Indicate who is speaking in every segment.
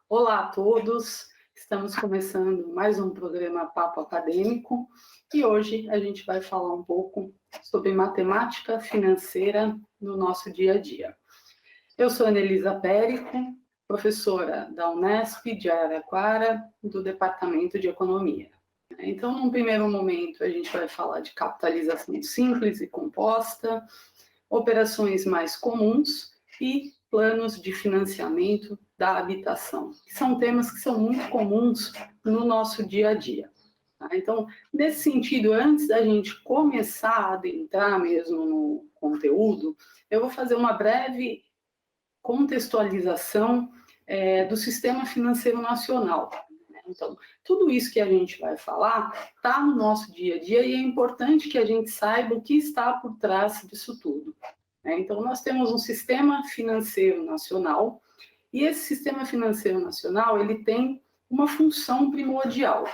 Speaker 1: Olá a todos, estamos começando mais um programa Papo Acadêmico e hoje a gente vai falar um pouco sobre matemática financeira no nosso dia a dia. Eu sou Anelisa Périco, professora da Unesp de Araraquara, do Departamento de Economia. Então, num primeiro momento, a gente vai falar de capitalização simples e composta, operações mais comuns e planos de financiamento da habitação, que são temas que são muito comuns no nosso dia a dia. Tá? Então, nesse sentido, antes da gente começar a adentrar mesmo no conteúdo, eu vou fazer uma breve contextualização do sistema financeiro nacional. Então, tudo isso que a gente vai falar está no nosso dia a dia e é importante que a gente saiba o que está por trás disso tudo. Então, nós temos um sistema financeiro nacional e esse sistema financeiro nacional ele tem uma função primordial.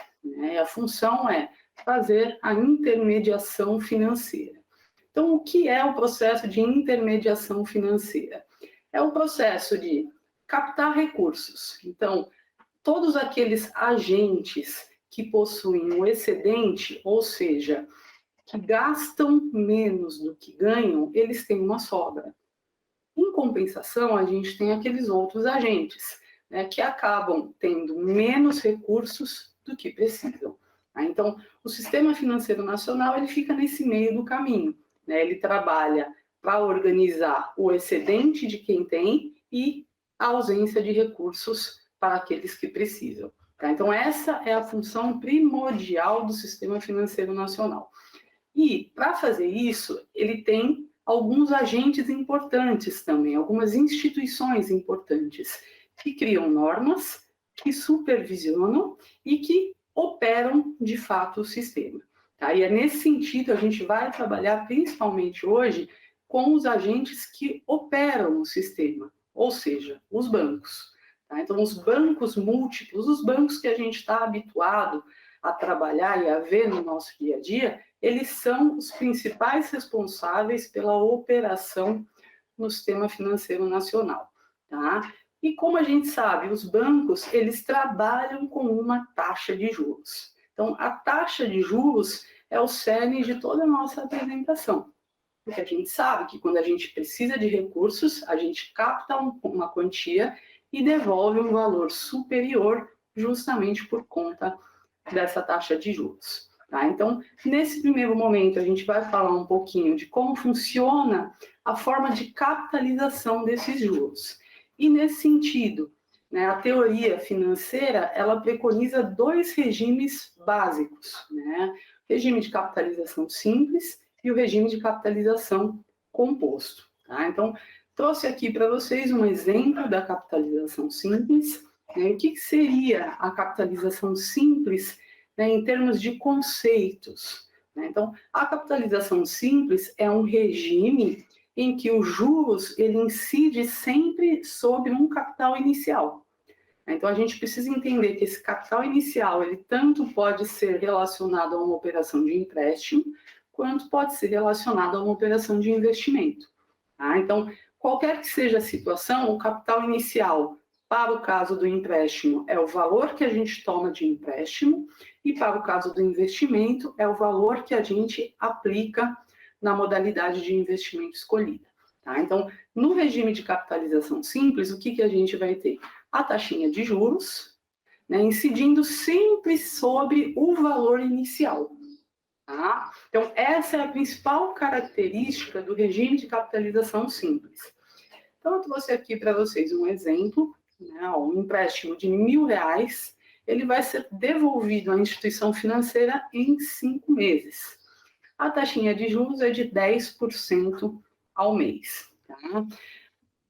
Speaker 1: A função é fazer a intermediação financeira. Então, o que é o processo de intermediação financeira? É o processo de captar recursos. Então, todos aqueles agentes que possuem um excedente, ou seja, que gastam menos do que ganham, eles têm uma sobra. Em compensação, a gente tem aqueles outros agentes, que acabam tendo menos recursos do que precisam. Então, o sistema financeiro nacional ele fica nesse meio do caminho. Ele trabalha para organizar o excedente de quem tem e a ausência de recursos para aqueles que precisam. Então, essa é a função primordial do sistema financeiro nacional. E, para fazer isso, ele tem alguns agentes importantes também, algumas instituições importantes, que criam normas, que supervisionam e que operam, de fato, o sistema. Tá? E é nesse sentido, a gente vai trabalhar, principalmente hoje, com os agentes que operam o sistema, ou seja, os bancos. Tá? Então, os bancos múltiplos, os bancos que a gente está habituado a trabalhar e a ver no nosso dia a dia, eles são os principais responsáveis pela operação no sistema financeiro nacional. Tá? E como a gente sabe, os bancos, eles trabalham com uma taxa de juros. Então, a taxa de juros é o cerne de toda a nossa apresentação. Porque a gente sabe que quando a gente precisa de recursos, a gente capta uma quantia e devolve um valor superior justamente por conta dessa taxa de juros. Tá? Então, nesse primeiro momento, a gente vai falar um pouquinho de como funciona a forma de capitalização desses juros. E nesse sentido, a teoria financeira, ela preconiza dois regimes básicos, o regime de capitalização simples e o regime de capitalização composto. Tá? Então, trouxe aqui para vocês um exemplo da capitalização simples. O que seria a capitalização simples em termos de conceitos? Então, a capitalização simples é um regime em que os juros ele incide sempre sobre um capital inicial. Então, a gente precisa entender que esse capital inicial ele tanto pode ser relacionado a uma operação de empréstimo, quanto pode ser relacionado a uma operação de investimento. Tá? Então, qualquer que seja a situação, o capital inicial, para o caso do empréstimo, é o valor que a gente toma de empréstimo, e para o caso do investimento, é o valor que a gente aplica na modalidade de investimento escolhida. Tá? Então, no regime de capitalização simples, o que a gente vai ter? A taxinha de juros, incidindo sempre sobre o valor inicial. Tá? Então, essa é a principal característica do regime de capitalização simples. Então, eu trouxe aqui para vocês um exemplo, um empréstimo de R$1.000, ele vai ser devolvido à instituição financeira em 5 meses. A taxinha de juros é de 10% ao mês. Tá?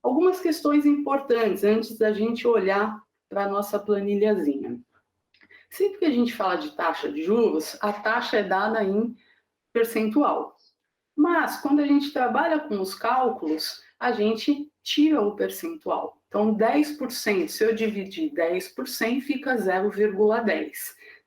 Speaker 1: Algumas questões importantes antes da gente olhar para a nossa planilhazinha. Sempre que a gente fala de taxa de juros, a taxa é dada em percentual. Mas, quando a gente trabalha com os cálculos, a gente tira o percentual. Então, 10%, se eu dividir 10%, fica 0,10.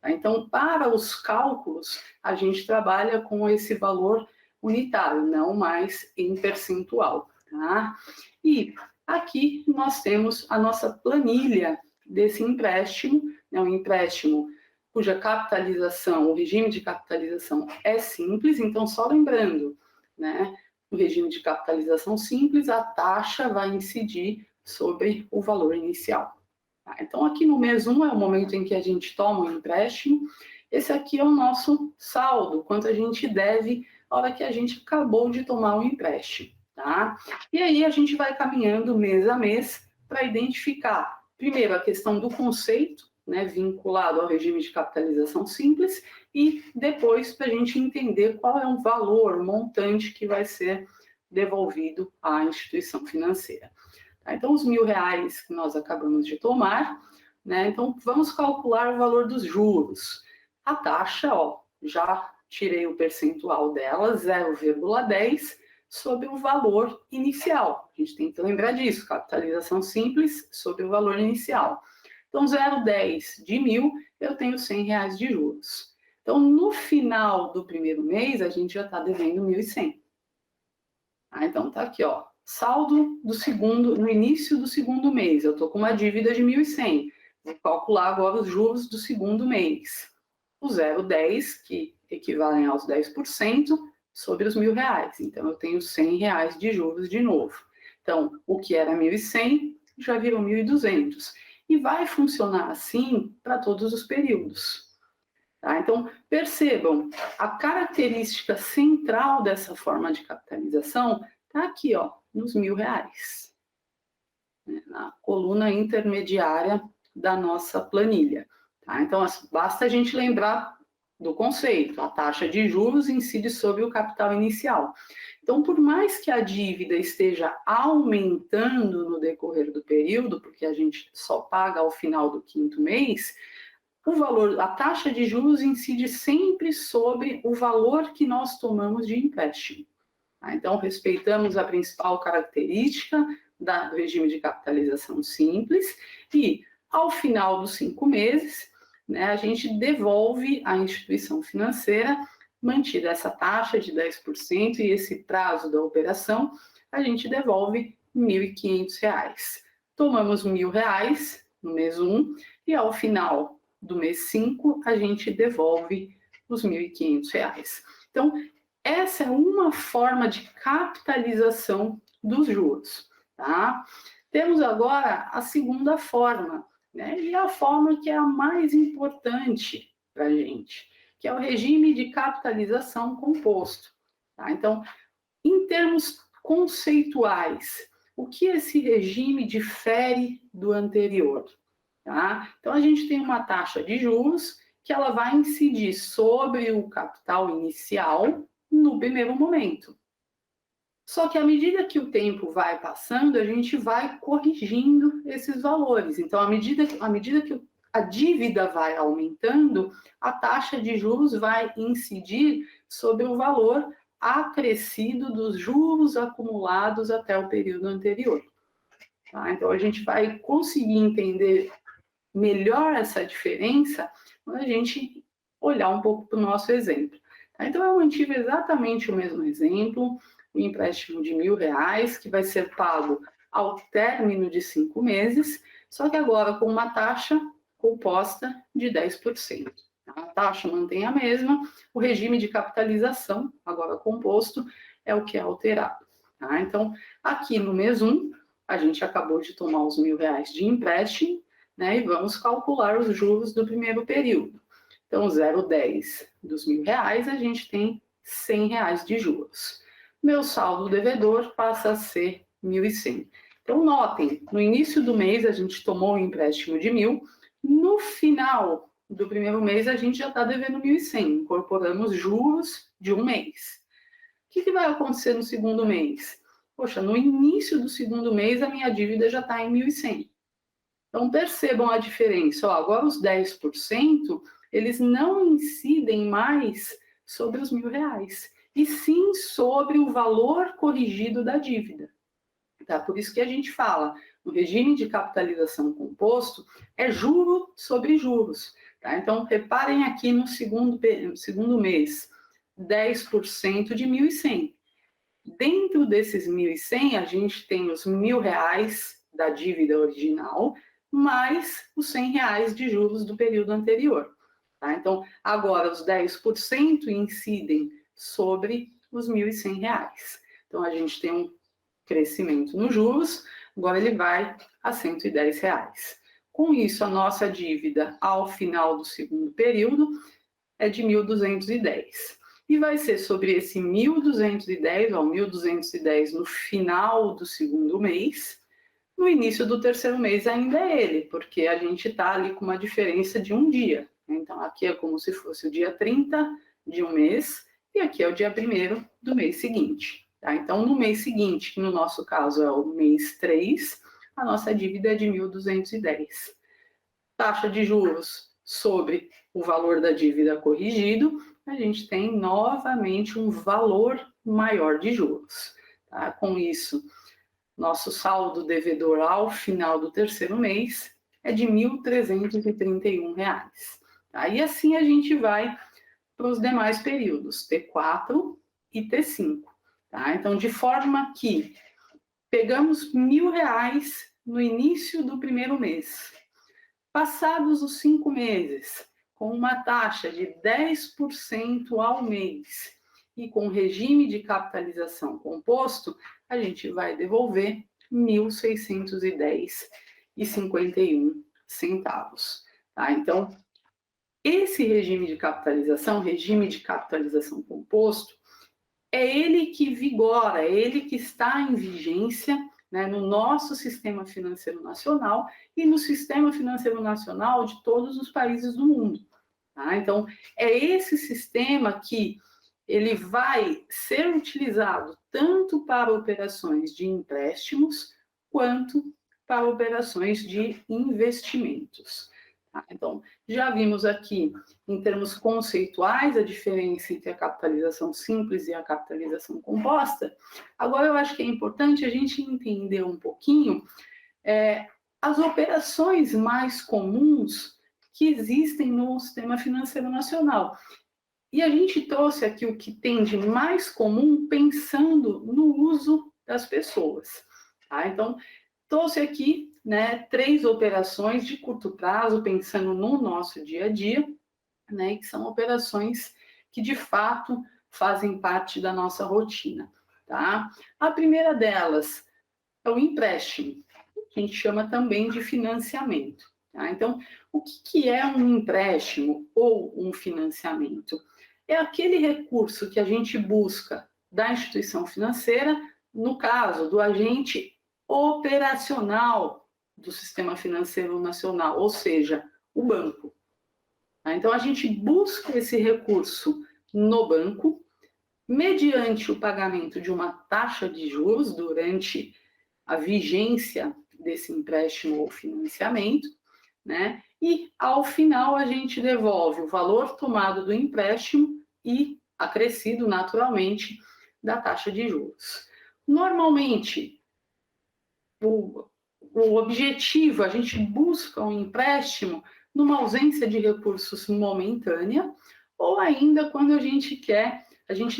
Speaker 1: Tá? Então, para os cálculos, a gente trabalha com esse valor unitário, não mais em percentual. Tá? E aqui nós temos a nossa planilha desse empréstimo, né, um empréstimo cuja capitalização, o regime de capitalização é simples, então só lembrando, né, no regime de capitalização simples, a taxa vai incidir sobre o valor inicial. Tá? Então, aqui no mês 1 é o momento em que a gente toma o empréstimo, esse aqui é o nosso saldo, quanto a gente deve na hora que a gente acabou de tomar o empréstimo. Tá? E aí a gente vai caminhando mês a mês para identificar, primeiro, a questão do conceito, né, vinculado ao regime de capitalização simples, e depois para a gente entender qual é o valor, o montante que vai ser devolvido à instituição financeira. Tá? Então, os R$1.000 que nós acabamos de tomar, né, então vamos calcular o valor dos juros. A taxa, ó, já tirei o percentual dela, 0,10, sobre o valor inicial. A gente tem que lembrar disso, capitalização simples sobre o valor inicial. Então, 0,10 de 1.000, eu tenho R$100 de juros. Então, no final do primeiro mês, a gente já está devendo 1.100. Então, tá aqui, ó, saldo do segundo, no início do segundo mês, eu estou com uma dívida de 1.100. Vou calcular agora os juros do segundo mês. O 0,10, que equivalem aos 10%, sobre os R$1.000. Então, eu tenho R$100 de juros de novo. Então, o que era 1.100 já virou 1.200. E vai funcionar assim para todos os períodos. Tá? Então, percebam, a característica central dessa forma de capitalização está aqui, ó, nos R$1.000, né, na coluna intermediária da nossa planilha. Tá? Então, basta a gente lembrar do conceito, a taxa de juros incide sobre o capital inicial. Então, por mais que a dívida esteja aumentando no decorrer do período, porque a gente só paga ao final do quinto mês, o valor, a taxa de juros incide sempre sobre o valor que nós tomamos de empréstimo. Tá? Então, respeitamos a principal característica do regime de capitalização simples e, ao final dos 5 meses, né, a gente devolve à instituição financeira, mantida essa taxa de 10% e esse prazo da operação, a gente devolve R$1.500. Tomamos R$1.000 no mês 1 e, ao final do mês 5, a gente devolve os R$1.500. Então, essa é uma forma de capitalização dos juros. Tá? Temos agora a segunda forma, né? E a forma que é a mais importante para a gente, que é o regime de capitalização composto. Tá? Então, em termos conceituais, o que esse regime difere do anterior? Tá? Então, a gente tem uma taxa de juros que ela vai incidir sobre o capital inicial no primeiro momento. Só que à medida que o tempo vai passando, a gente vai corrigindo esses valores. Então, à medida que a dívida vai aumentando, a taxa de juros vai incidir sobre o valor acrescido dos juros acumulados até o período anterior. Tá? Então, a gente vai conseguir entender melhor essa diferença quando a gente olhar um pouco para o nosso exemplo. Tá? Então, eu mantive exatamente o mesmo exemplo, o empréstimo de R$1.000, que vai ser pago ao término de 5 meses, só que agora com uma taxa composta de 10%. A taxa mantém a mesma, o regime de capitalização, agora composto, é o que é alterado. Tá? Então, aqui no mês 1, a gente acabou de tomar os R$1.000 de empréstimo, né, e vamos calcular os juros do primeiro período. Então, 0,10 dos R$1.000, a gente tem R$100 de juros. Meu saldo devedor passa a ser 1.100. Então, notem, no início do mês a gente tomou um empréstimo de 1.000, no final do primeiro mês a gente já está devendo 1.100, incorporamos juros de um mês. O que vai acontecer no segundo mês? Poxa, no início do segundo mês a minha dívida já está em 1.100. Então, percebam a diferença. Ó, agora os 10%, eles não incidem mais sobre os R$1.000, e sim sobre o valor corrigido da dívida. Tá? Por isso que a gente fala, no regime de capitalização composto, é juro sobre juros. Tá? Então, reparem aqui no segundo mês, 10% de 1.100. Dentro desses 1.100, a gente tem os R$1.000 da dívida original, mais os R$ 100 de juros do período anterior. Tá? Então, agora os 10% incidem sobre os R$ 1.100. Então, a gente tem um crescimento nos juros, agora ele vai a R$ 110. Com isso, a nossa dívida ao final do segundo período é de 1.210. E vai ser sobre esse 1.210, ou 1.210 no final do segundo mês. No início do terceiro mês ainda é ele, porque a gente está ali com uma diferença de um dia. Então, aqui é como se fosse o dia 30 de um mês, e aqui é o dia 1º do mês seguinte. Tá? Então, no mês seguinte, que no nosso caso é o mês 3, a nossa dívida é de 1.210. Taxa de juros sobre o valor da dívida corrigido, a gente tem novamente um valor maior de juros. Tá? Com isso, nosso saldo devedor ao final do terceiro mês é de R$ 1.331. Tá? E assim a gente vai para os demais períodos, T4 e T5. Tá? Então, de forma que pegamos R$ 1.000 no início do primeiro mês. Passados os 5 meses, com uma taxa de 10% ao mês e com regime de capitalização composto, a gente vai devolver R$ 1.610,51. Tá? Então, esse regime de capitalização composto, é ele que vigora, é ele que está em vigência, né, no nosso sistema financeiro nacional e no sistema financeiro nacional de todos os países do mundo. Tá? Então, é esse sistema que ele vai ser utilizado tanto para operações de empréstimos quanto para operações de investimentos. Tá? Então, já vimos aqui, em termos conceituais, a diferença entre a capitalização simples e a capitalização composta. Agora, eu acho que é importante a gente entender um pouquinho as operações mais comuns que existem no sistema financeiro nacional. E a gente trouxe aqui o que tem de mais comum pensando no uso das pessoas. Tá? Então, trouxe aqui 3 operações de curto prazo, pensando no nosso dia a dia, que são operações que, de fato, fazem parte da nossa rotina. Tá? A primeira delas é o empréstimo, que a gente chama também de financiamento. Tá? Então, o que é um empréstimo ou um financiamento? É aquele recurso que a gente busca da instituição financeira, no caso do agente operacional do sistema financeiro nacional, ou seja, o banco. Então, a gente busca esse recurso no banco, mediante o pagamento de uma taxa de juros durante a vigência desse empréstimo ou financiamento, e ao final a gente devolve o valor tomado do empréstimo e acrescido naturalmente da taxa de juros. Normalmente, o objetivo, a gente busca um empréstimo numa ausência de recursos momentânea, ou ainda quando a gente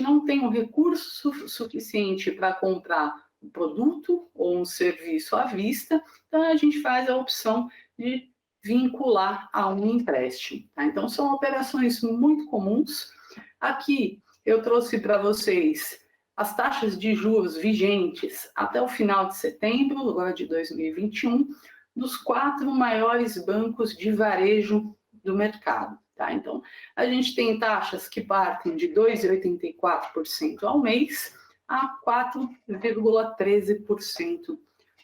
Speaker 1: não tem um recurso suficiente para comprar um produto ou um serviço à vista, então a gente faz a opção de vincular a um empréstimo. Tá? Então, são operações muito comuns. Aqui eu trouxe para vocês as taxas de juros vigentes até o final de setembro, agora de 2021, dos 4 maiores bancos de varejo do mercado. Tá? Então, a gente tem taxas que partem de 2,84% ao mês a 4,13%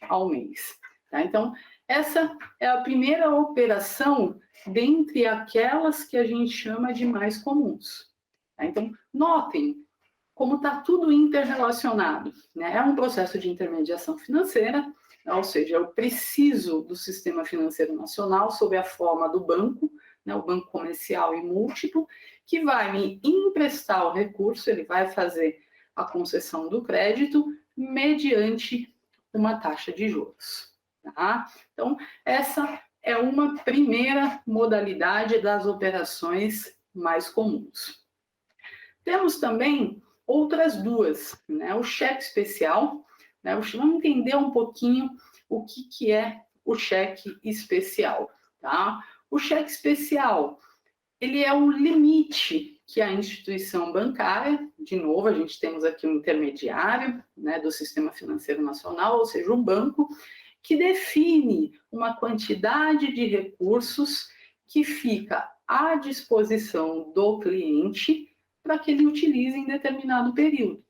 Speaker 1: ao mês. Tá? Então, essa é a primeira operação dentre aquelas que a gente chama de mais comuns. Tá? Então, notem como está tudo interrelacionado. É um processo de intermediação financeira, ou seja, eu preciso do sistema financeiro nacional sob a forma do banco, o banco comercial e múltiplo, que vai me emprestar o recurso, ele vai fazer a concessão do crédito mediante uma taxa de juros. Tá? Então, essa é uma primeira modalidade das operações mais comuns. Temos também outras duas, o cheque especial, vamos entender um pouquinho o que é o cheque especial, tá? O cheque especial, ele é o limite que a instituição bancária, de novo, a gente temos aqui um intermediário, né, do Sistema Financeiro Nacional, ou seja, o banco, que define uma quantidade de recursos que fica à disposição do cliente para que ele utilize em determinado período.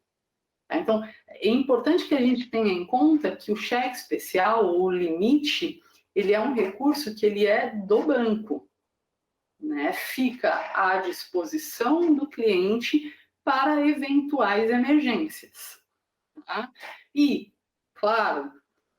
Speaker 1: Então, é importante que a gente tenha em conta que o cheque especial, ou o limite, ele é um recurso que ele é do banco, né? Fica à disposição do cliente para eventuais emergências. Tá? E, claro,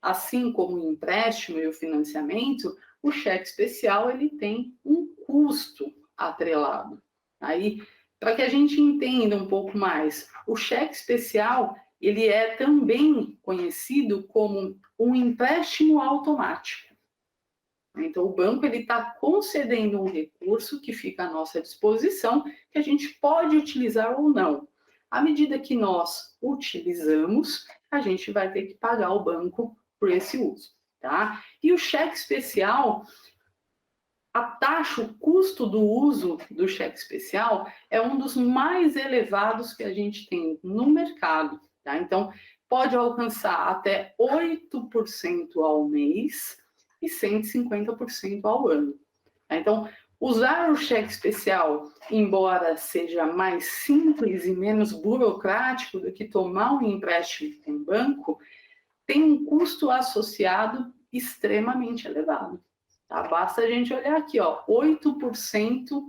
Speaker 1: assim como o empréstimo e o financiamento, o cheque especial ele tem um custo atrelado. Aí, para que a gente entenda um pouco mais, o cheque especial ele é também conhecido como um empréstimo automático. Então, o banco está concedendo um recurso que fica à nossa disposição, que a gente pode utilizar ou não. À medida que nós utilizamos, a gente vai ter que pagar o banco por esse uso. Tá? E o cheque especial, a taxa, o custo do uso do cheque especial é um dos mais elevados que a gente tem no mercado. Tá? Então, pode alcançar até 8% ao mês e 150% ao ano. Então, usar o cheque especial, embora seja mais simples e menos burocrático do que tomar um empréstimo com o banco, tem um custo associado extremamente elevado. Tá? Basta a gente olhar aqui, ó, 8%,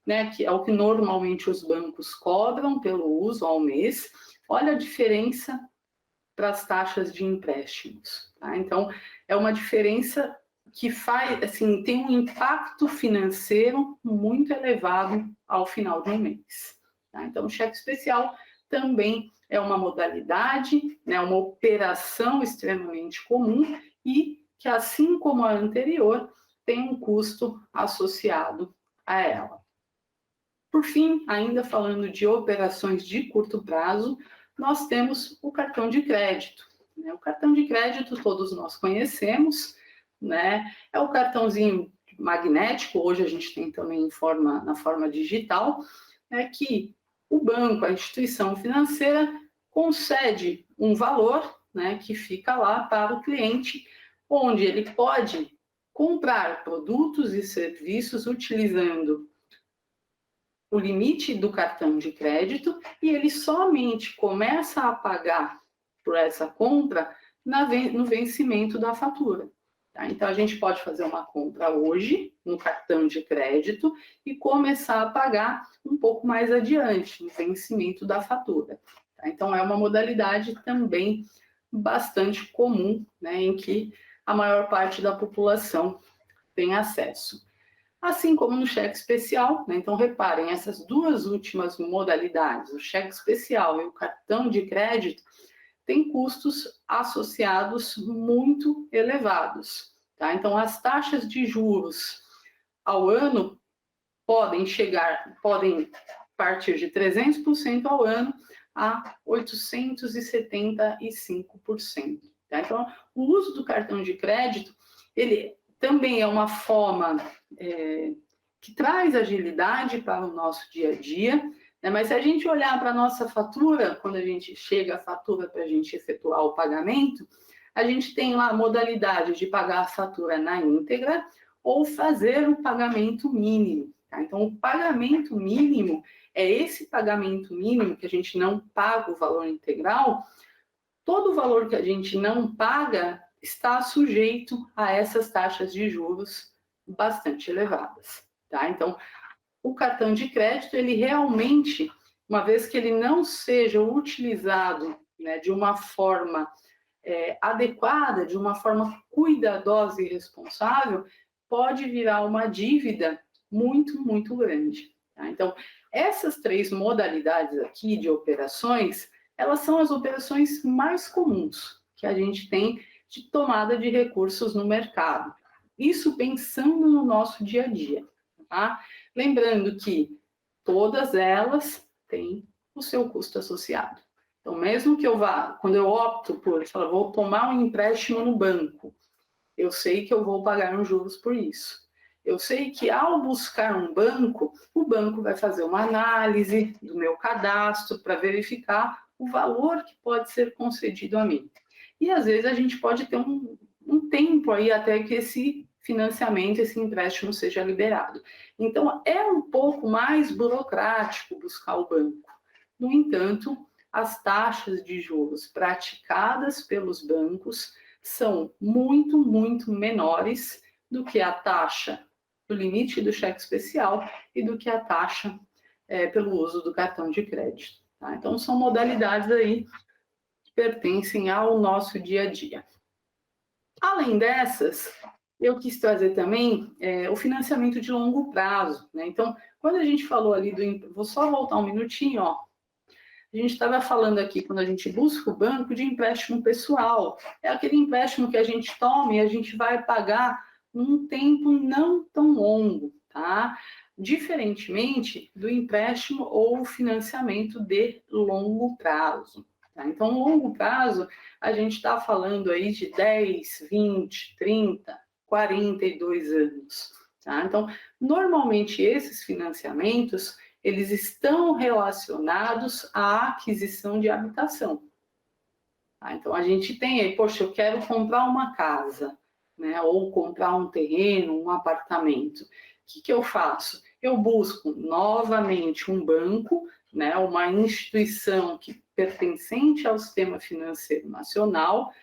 Speaker 1: né, que é o que normalmente os bancos cobram pelo uso ao mês. Olha a diferença para as taxas de empréstimos. Tá? Então, é uma diferença que faz, assim, tem um impacto financeiro muito elevado ao final de um mês. Tá? Então, o cheque especial também é uma modalidade, né, uma operação extremamente comum e que, assim como a anterior, tem um custo associado a ela. Por fim, ainda falando de operações de curto prazo, nós temos o cartão de crédito. O cartão de crédito todos nós conhecemos, né? É o cartãozinho magnético, hoje a gente tem também na forma digital, que o banco, a instituição financeira, concede um valor, né, que fica lá para o cliente, onde ele pode comprar produtos e serviços utilizando o limite do cartão de crédito e ele somente começa a pagar por essa compra no vencimento da fatura. Tá? Então, a gente pode fazer uma compra hoje no cartão de crédito e começar a pagar um pouco mais adiante, no vencimento da fatura. Tá? Então, é uma modalidade também bastante comum, né, em que a maior parte da população tem acesso. Assim como no cheque especial, né? Então reparem, essas duas últimas modalidades, o cheque especial e o cartão de crédito, têm custos associados muito elevados. Tá? Então as taxas de juros ao ano podem partir de 300% ao ano a 875%. Tá? Então o uso do cartão de crédito, ele também é uma forma que traz agilidade para o nosso dia a dia, né? Mas se a gente olhar para a nossa fatura, quando a gente chega a fatura para a gente efetuar o pagamento, a gente tem lá a modalidade de pagar a fatura na íntegra ou fazer o pagamento mínimo. Tá? Então, o pagamento mínimo é esse pagamento mínimo que a gente não paga o valor integral. Todo o valor que a gente não paga está sujeito a essas taxas de juros bastante elevadas. Tá? Então, o cartão de crédito, ele realmente, uma vez que ele não seja utilizado, né, de uma forma adequada, de uma forma cuidadosa e responsável, pode virar uma dívida muito, muito grande. Tá? Então, essas três modalidades aqui de operações, elas são as operações mais comuns que a gente tem de tomada de recursos no mercado. Isso pensando no nosso dia a dia. Tá? Lembrando que todas elas têm o seu custo associado. Então, mesmo que quando eu opto por, vou tomar um empréstimo no banco, Eu sei que eu vou pagar uns juros por isso. Eu sei que ao buscar um banco, o banco vai fazer uma análise do meu cadastro para verificar o valor que pode ser concedido a mim. E às vezes a gente pode ter um tempo aí até que esse financiamento, esse empréstimo seja liberado. Então é um pouco mais burocrático buscar o banco. No entanto, as taxas de juros praticadas pelos bancos são muito, muito menores do que a taxa do limite do cheque especial e do que a taxa pelo uso do cartão de crédito. Tá? Então, são modalidades aí que pertencem ao nosso dia a dia. Além dessas, eu quis trazer também o financiamento de longo prazo. Né? Então, quando a gente falou ali do... Vou só voltar um minutinho, ó. A gente estava falando aqui, quando a gente busca o banco, de empréstimo pessoal. É aquele empréstimo que a gente toma e a gente vai pagar num tempo não tão longo, tá? Diferentemente do empréstimo ou financiamento de longo prazo. Tá? Então, longo prazo, a gente está falando aí de 10, 20, 30, 42 anos. Tá? Então, normalmente esses financiamentos eles estão relacionados à aquisição de habitação. Tá? Então, a gente tem aí, poxa, eu quero comprar uma casa, né? Ou comprar um terreno, um apartamento. O que eu faço? Eu busco novamente um banco, né? Uma instituição que pertencente ao sistema financeiro nacional,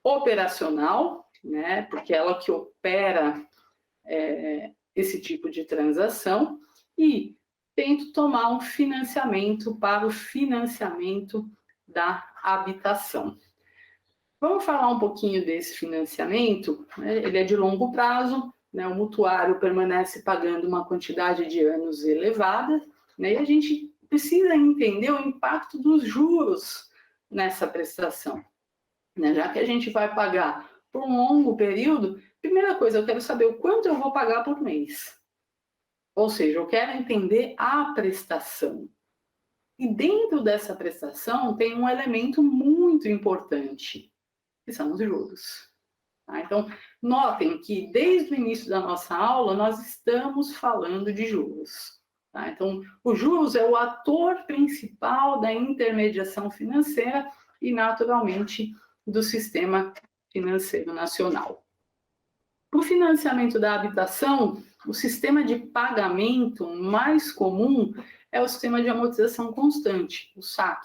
Speaker 1: operacional, né? Porque ela que opera esse tipo de transação, e tento tomar um financiamento para o financiamento da habitação. Vamos falar um pouquinho desse financiamento, né? Ele é de longo prazo, né? O mutuário permanece pagando uma quantidade de anos elevada, né? E a gente precisa entender o impacto dos juros nessa prestação, né? Já que a gente vai pagar por um longo período, primeira coisa, eu quero saber o quanto eu vou pagar por mês. Ou seja, eu quero entender a prestação. E dentro dessa prestação tem um elemento muito importante, que são os juros. Tá? Então, notem que desde o início da nossa aula nós estamos falando de juros. Tá? Então, os juros é o ator principal da intermediação financeira e, naturalmente, do sistema financeiro nacional. Para o financiamento da habitação, o sistema de pagamento mais comum é o sistema de amortização constante, o SAC.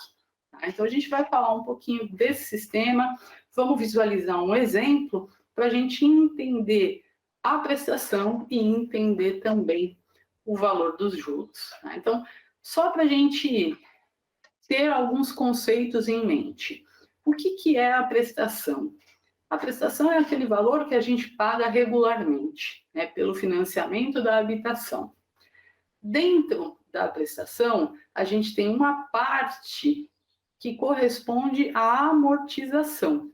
Speaker 1: Tá? Então, a gente vai falar um pouquinho desse sistema, vamos visualizar um exemplo para a gente entender a prestação e entender também o valor dos juros. Tá? Então, só para a gente ter alguns conceitos em mente. O que é a prestação? A prestação é aquele valor que a gente paga regularmente, né, pelo financiamento da habitação. Dentro da prestação, a gente tem uma parte que corresponde à amortização.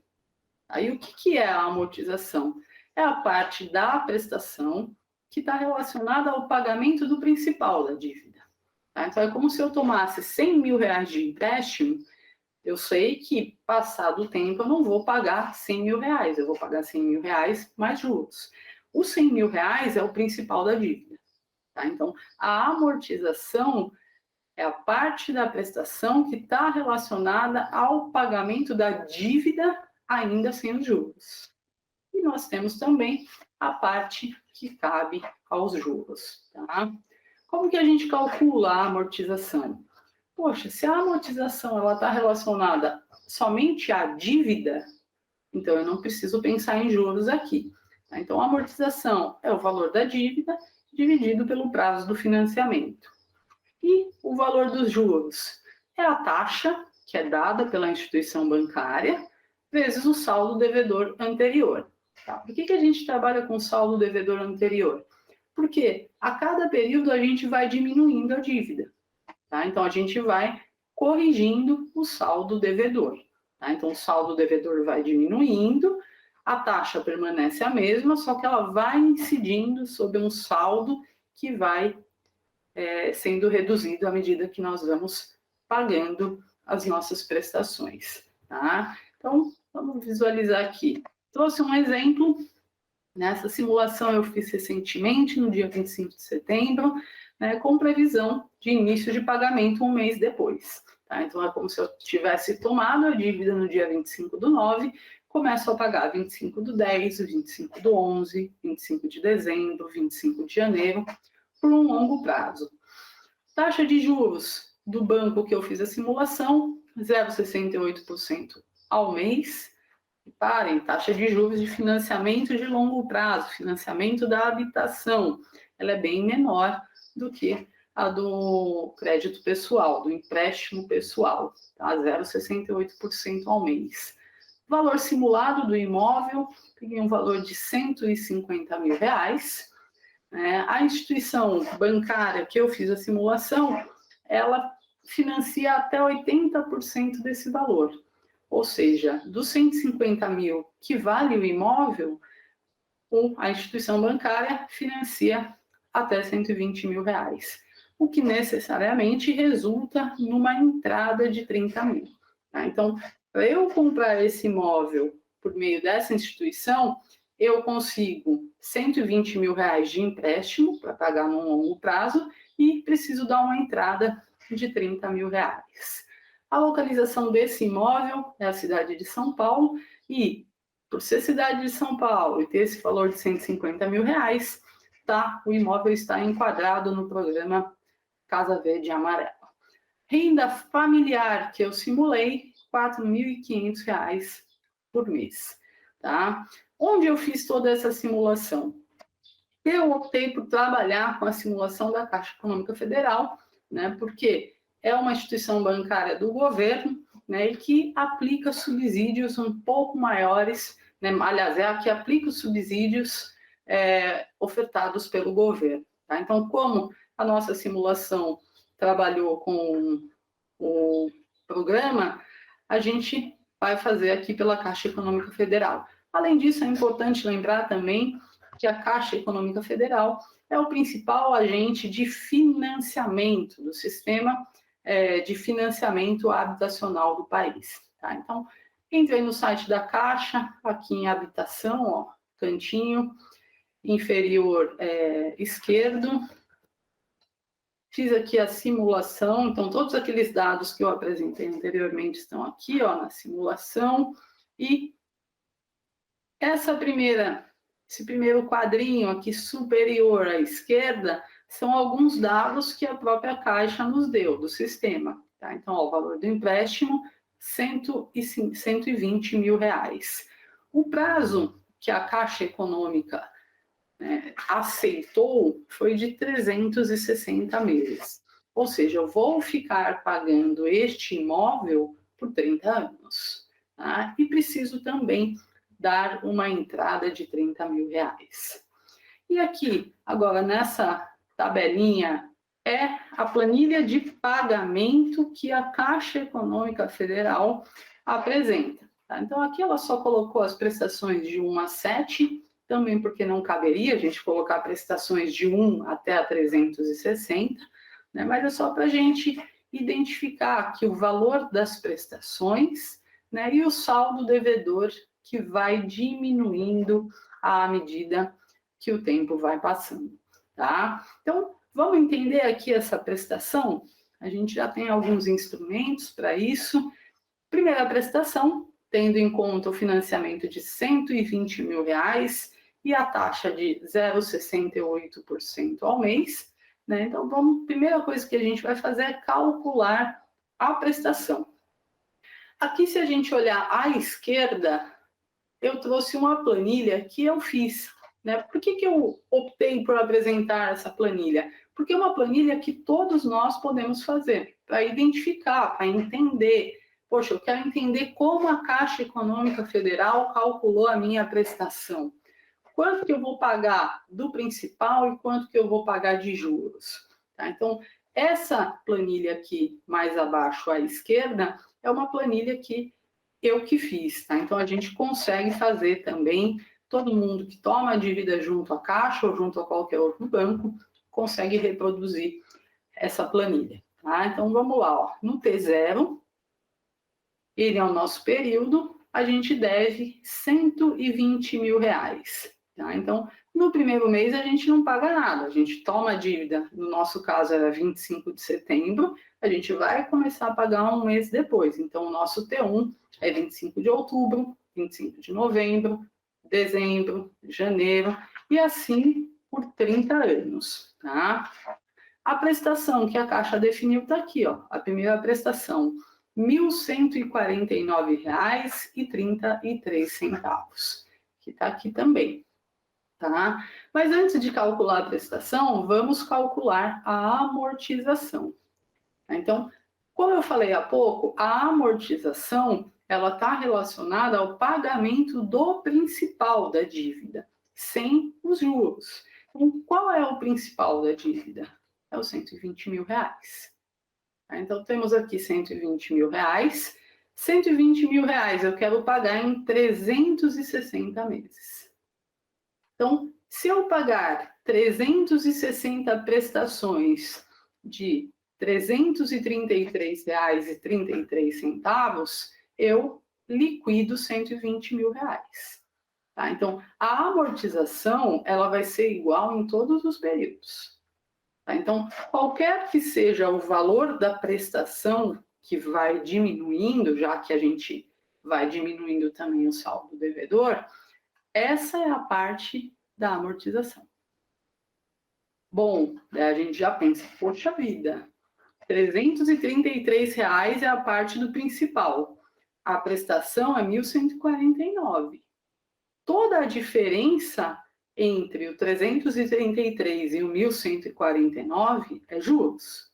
Speaker 1: Aí, o que é a amortização? É a parte da prestação que está relacionada ao pagamento do principal da dívida. Tá? Então, é como se eu tomasse 100 mil reais de empréstimo. Eu sei que, passado o tempo, eu não vou pagar 100 mil reais, eu vou pagar 100 mil reais mais juros. Os 100 mil reais é o principal da dívida. Tá? Então, a amortização é a parte da prestação que está relacionada ao pagamento da dívida ainda sem os juros. E nós temos também a parte que cabe aos juros. Tá? Como que a gente calcula a amortização? Poxa, se a amortização está relacionada somente à dívida, então eu não preciso pensar em juros aqui. Tá? Então, a amortização é o valor da dívida dividido pelo prazo do financiamento. E o valor dos juros é a taxa que é dada pela instituição bancária vezes o saldo devedor anterior. Tá? Por que a gente trabalha com saldo devedor anterior? Porque a cada período a gente vai diminuindo a dívida. Tá? Então, a gente vai corrigindo o saldo devedor. Tá? Então, o saldo devedor vai diminuindo, a taxa permanece a mesma, só que ela vai incidindo sobre um saldo que vai sendo reduzido à medida que nós vamos pagando as nossas prestações. Tá? Então, vamos visualizar aqui. Trouxe um exemplo Nessa simulação eu fiz recentemente, no dia 25 de setembro, né, com previsão de início de pagamento um mês depois. Tá? Então, é como se eu tivesse tomado a dívida no dia 25/9, começo a pagar 25/10, 25/11, 25 de dezembro, 25 de janeiro, por um longo prazo. Taxa de juros do banco que eu fiz a simulação, 0,68% ao mês. Reparem, taxa de juros de financiamento de longo prazo, financiamento da habitação, ela é bem menor do que a do crédito pessoal, do empréstimo pessoal, tá? 0,68% ao mês. Valor simulado do imóvel, tem um valor de R$150 mil. A instituição bancária que eu fiz a simulação, ela financia até 80% desse valor. Ou seja, dos 150 mil que vale o imóvel, a instituição bancária financia até R$120 mil, o que necessariamente resulta numa entrada de 30 mil. Tá? Então, para eu comprar esse imóvel por meio dessa instituição, eu consigo R$120 mil de empréstimo para pagar num longo prazo e preciso dar uma entrada de R$30 mil. A localização desse imóvel é a cidade de São Paulo e, por ser cidade de São Paulo e ter esse valor de R$150 mil, o imóvel está enquadrado no programa Casa Verde e Amarela. Renda familiar que eu simulei, R$4.500 por mês. Tá? Onde eu fiz toda essa simulação? Eu optei por trabalhar com a simulação da Caixa Econômica Federal, né, porque é uma instituição bancária do governo, né, e que aplica subsídios um pouco maiores, né, aliás, é a que aplica os subsídios ofertados pelo governo. Tá? Então, como a nossa simulação trabalhou com o programa, a gente vai fazer aqui pela Caixa Econômica Federal. Além disso, é importante lembrar também que a Caixa Econômica Federal é o principal agente de financiamento do sistema de financiamento habitacional do país. Tá? Então, entrei no site da Caixa, aqui em habitação, ó, cantinho inferior esquerdo. Fiz aqui a simulação, então todos aqueles dados que eu apresentei anteriormente estão aqui, ó, na simulação. E esse primeiro quadrinho aqui superior à esquerda são alguns dados que a própria Caixa nos deu do sistema. Tá? Então, ó, o valor do empréstimo, R$120 mil. O prazo que a Caixa Econômica aceitou foi de 360 meses. Ou seja, eu vou ficar pagando este imóvel por 30 anos. Tá? E preciso também dar uma entrada de R$30 mil. E aqui, agora nessa tabelinha, é a planilha de pagamento que a Caixa Econômica Federal apresenta. Tá? Então, aqui ela só colocou as prestações de 1 a 7, também porque não caberia a gente colocar prestações de 1 até a 360, né? Mas é só para a gente identificar aqui o valor das prestações, né? E o saldo devedor que vai diminuindo à medida que o tempo vai passando. Tá? Então, vamos entender aqui essa prestação? A gente já tem alguns instrumentos para isso. Primeira prestação, tendo em conta o financiamento de R$120 mil e a taxa de 0,68% ao mês. Né? Então, a primeira coisa que a gente vai fazer é calcular a prestação. Aqui, se a gente olhar à esquerda, eu trouxe uma planilha que eu fiz. Né? Por que eu optei por apresentar essa planilha? Porque é uma planilha que todos nós podemos fazer, para identificar, para entender. Poxa, eu quero entender como a Caixa Econômica Federal calculou a minha prestação. Quanto que eu vou pagar do principal e quanto que eu vou pagar de juros. Tá? Então, essa planilha aqui, mais abaixo à esquerda, é uma planilha que eu que fiz. Tá? Então, a gente consegue fazer também, todo mundo que toma dívida junto à Caixa ou junto a qualquer outro banco, consegue reproduzir essa planilha. Tá? Então, vamos lá. Ó. No T0, ele é o nosso período, a gente deve R$120 mil. Tá? Então, no primeiro mês a gente não paga nada, a gente toma a dívida, no nosso caso era 25 de setembro, a gente vai começar a pagar um mês depois. Então, o nosso T1 é 25 de outubro, 25 de novembro, dezembro, janeiro, e assim por 30 anos. Tá? A prestação que a Caixa definiu está aqui, ó, a primeira prestação, R$ 1.149,33, que está aqui também. Tá? Mas antes de calcular a prestação, vamos calcular a amortização. Então, como eu falei há pouco, a amortização ela está relacionada ao pagamento do principal da dívida, sem os juros. Então, qual é o principal da dívida? É os R$ 120 mil. Então, temos aqui R$ 120 mil. R$ 120 mil eu quero pagar em 360 meses. Então, se eu pagar 360 prestações de R$ 333,33, eu liquido R$ 120 mil. Tá? Então, a amortização ela vai ser igual em todos os períodos. Tá? Então, qualquer que seja o valor da prestação que vai diminuindo, já que a gente vai diminuindo também o saldo devedor, essa é a parte da amortização. Bom, a gente já pensa, poxa vida, R$ 333 é a parte do principal. A prestação é R$ 1.149. Toda a diferença entre o 333 e o 1.149 é juros.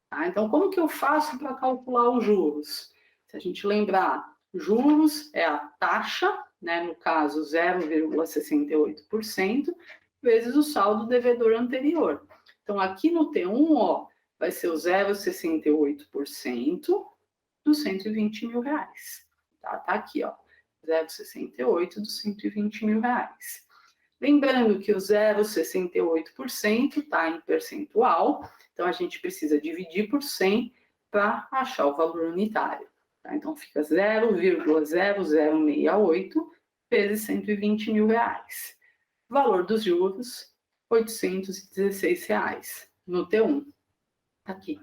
Speaker 1: Tá? Então, como que eu faço para calcular os juros? Se a gente lembrar, juros é a taxa, né, no caso 0,68%, vezes o saldo devedor anterior. Então, aqui no T1, ó, vai ser o 0,68% dos R$ 120 mil. Tá aqui, ó, 0,68% dos R$ 120 mil. Lembrando que o 0,68% está em percentual, então a gente precisa dividir por 100 para achar o valor unitário. Tá? Então fica 0,0068 vezes R$ 120 mil. Valor dos juros, R$ 816 no T1. Aqui.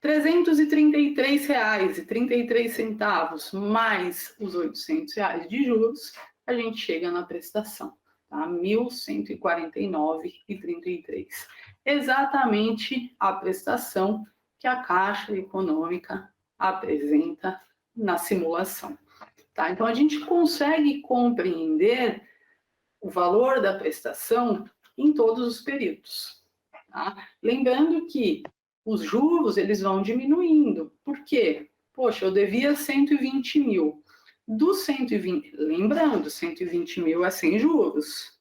Speaker 1: R$ 333,33 mais os R$ 800 de juros, a gente chega na prestação, tá? R$ 1.149,33. Exatamente a prestação que a Caixa Econômica apresenta na simulação. Tá? Então, a gente consegue compreender o valor da prestação em todos os períodos. Tá? Lembrando que os juros eles vão diminuindo. Por quê? Poxa, eu devia 120 mil. Dos 120, lembrando, 120 mil é sem juros.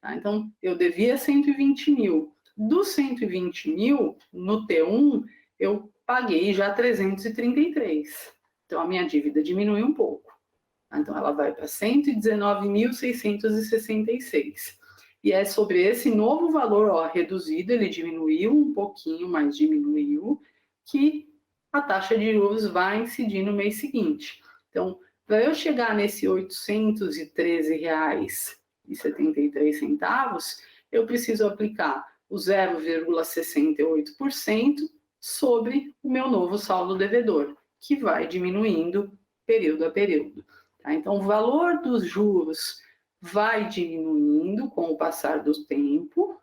Speaker 1: Tá? Então, eu devia 120 mil. Dos 120 mil, no T1, eu paguei já 333. Então, a minha dívida diminui um pouco. Então, ela vai para 119.666. E é sobre esse novo valor, ó, reduzido, ele diminuiu um pouquinho, mas diminuiu, que a taxa de juros vai incidir no mês seguinte. Então, para eu chegar nesse R$ 813,73, eu preciso aplicar o 0,68% sobre o meu novo saldo devedor, que vai diminuindo período a período. Tá? Então, o valor dos juros vai diminuindo com o passar do tempo,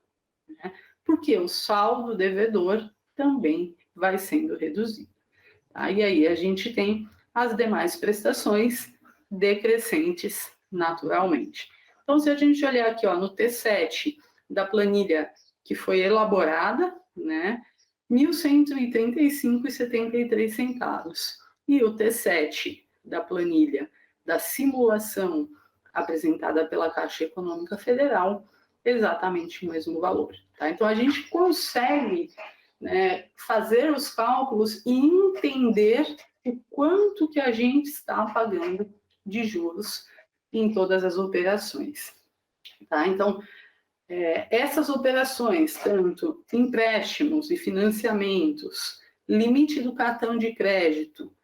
Speaker 1: né? Porque o saldo devedor também vai sendo reduzido. Tá? E aí a gente tem as demais prestações decrescentes naturalmente. Então, se a gente olhar aqui, ó, no T7 da planilha que foi elaborada, né, R$ 1.135,73. E o T7 da planilha da simulação apresentada pela Caixa Econômica Federal, exatamente o mesmo valor. Tá? Então, a gente consegue, né, fazer os cálculos e entender o quanto que a gente está pagando de juros em todas as operações. Tá? Então, essas operações, tanto empréstimos e financiamentos, limite do cartão de crédito,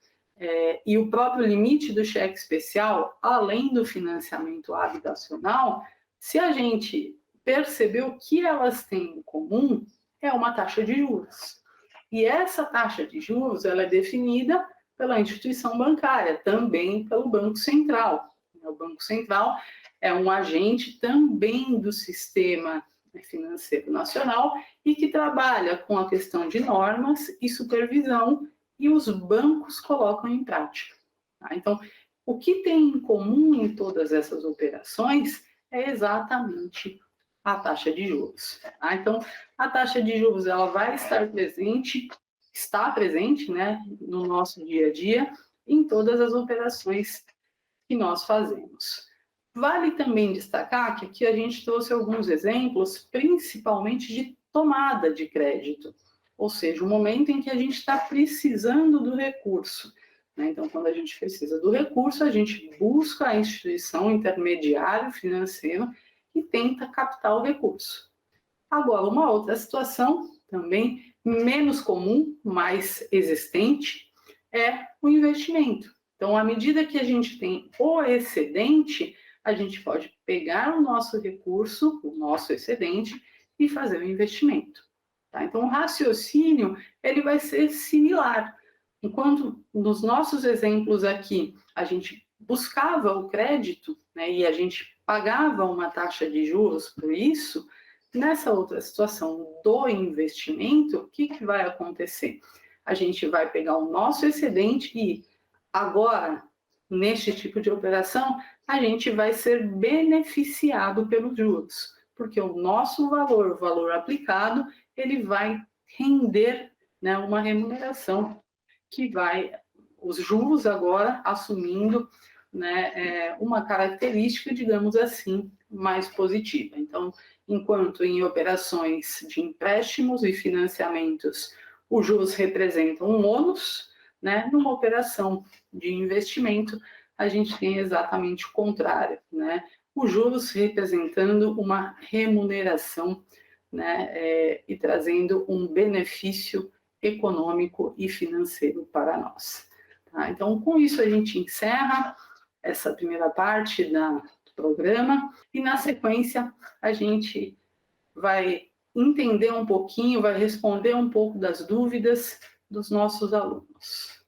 Speaker 1: e o próprio limite do cheque especial, além do financiamento habitacional, se a gente perceber o que elas têm em comum, é uma taxa de juros. E essa taxa de juros ela é definida pela instituição bancária, também pelo Banco Central. O Banco Central é um agente também do sistema financeiro nacional e que trabalha com a questão de normas e supervisão e os bancos colocam em prática. Tá? Então, o que tem em comum em todas essas operações é exatamente a taxa de juros. Tá? Então, a taxa de juros ela vai estar presente, está presente, né, no nosso dia a dia, em todas as operações que nós fazemos. Vale também destacar que aqui a gente trouxe alguns exemplos, principalmente de tomada de crédito, ou seja, o momento em que a gente está precisando do recurso. Né? Então, quando a gente precisa do recurso, a gente busca a instituição intermediário financeiro e tenta captar o recurso. Agora, uma outra situação, também menos comum, mas existente, é o investimento. Então, à medida que a gente tem o excedente, a gente pode pegar o nosso recurso, o nosso excedente, e fazer o investimento. Tá? Então, o raciocínio ele vai ser similar. Enquanto nos nossos exemplos aqui, a gente buscava o crédito, né, e a gente pagava uma taxa de juros por isso, nessa outra situação do investimento, o que vai acontecer? A gente vai pegar o nosso excedente e agora, neste tipo de operação, a gente vai ser beneficiado pelos juros, porque o nosso valor, o valor aplicado, ele vai render, né, uma remuneração que vai, os juros agora assumindo, né, uma característica, digamos assim, mais positiva. Então, enquanto em operações de empréstimos e financiamentos, os juros representam um ônus, né, numa operação de investimento, a gente tem exatamente o contrário, né? Os juros representando uma remuneração, né, e trazendo um benefício econômico e financeiro para nós. Tá? Então, com isso, a gente encerra essa primeira parte do programa e, na sequência, a gente vai entender um pouquinho, vai responder um pouco das dúvidas dos nossos alunos.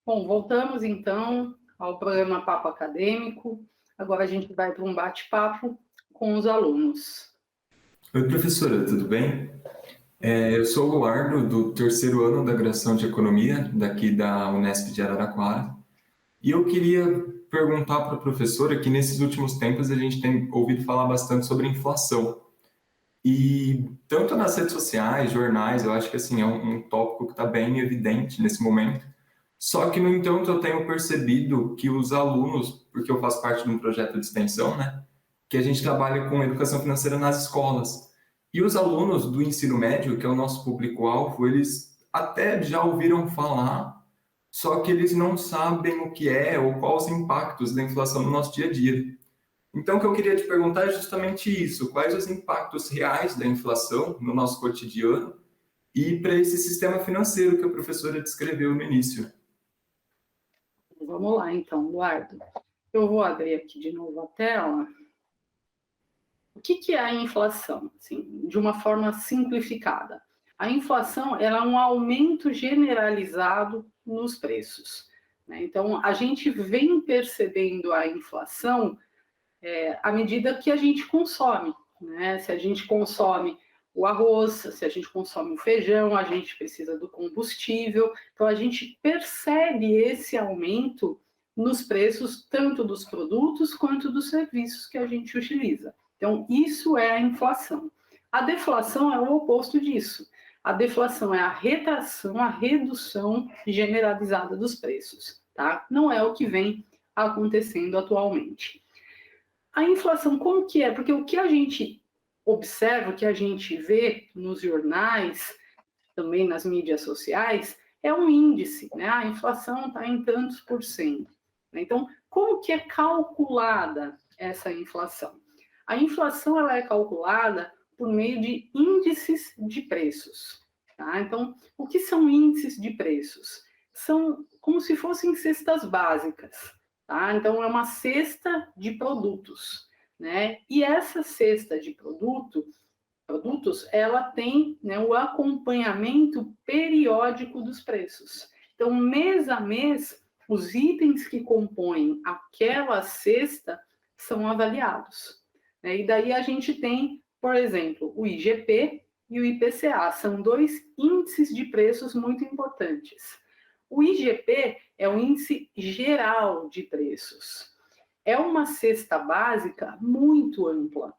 Speaker 1: Bom, voltamos então ao programa Papo Acadêmico. Agora a gente vai para um bate-papo com os alunos.
Speaker 2: Oi, professora, tudo bem? Eu sou o Eduardo, do terceiro ano da graduação de Economia, daqui da Unesp de Araraquara. E eu queria perguntar para a professora que nesses últimos tempos a gente tem ouvido falar bastante sobre inflação. E tanto nas redes sociais, jornais, eu acho que assim, é um tópico que está bem evidente nesse momento. Só que, no entanto, eu tenho percebido que os alunos, porque eu faço parte de um projeto de extensão, né, que a gente trabalha com educação financeira nas escolas. E os alunos do ensino médio, que é o nosso público-alvo, eles até já ouviram falar, só que eles não sabem o que é ou quais os impactos da inflação no nosso dia a dia. Então, o que eu queria te perguntar é justamente isso: quais os impactos reais da inflação no nosso cotidiano e para esse sistema financeiro que a professora descreveu no início?
Speaker 1: Vamos lá, então, Eduardo. Eu vou abrir aqui de novo a tela. O que é a inflação? Assim, de uma forma simplificada. A inflação ela é um aumento generalizado nos preços. Né? Então, a gente vem percebendo a inflação à medida que a gente consome. Né? Se a gente consome o arroz, se a gente consome o feijão, a gente precisa do combustível. Então, a gente percebe esse aumento nos preços, tanto dos produtos quanto dos serviços que a gente utiliza. Então, isso é a inflação. A deflação é o oposto disso. A deflação é a retração, a redução generalizada dos preços. Tá? Não é o que vem acontecendo atualmente. A inflação, como que é? Porque o que a gente observa, o que a gente vê nos jornais, também nas mídias sociais, é um índice, né? A inflação está em tantos por cento. Então, como que é calculada essa inflação? A inflação ela é calculada por meio de índices de preços. Tá? Então, o que são índices de preços? São como se fossem cestas básicas. Tá? Então, é uma cesta de produtos. Né? E essa cesta de produtos, ela tem, né, o acompanhamento periódico dos preços. Então, mês a mês, os itens que compõem aquela cesta são avaliados. Né? E daí a gente tem, por exemplo, o IGP e o IPCA, são dois índices de preços muito importantes. O IGP é o índice geral de preços. É uma cesta básica muito ampla.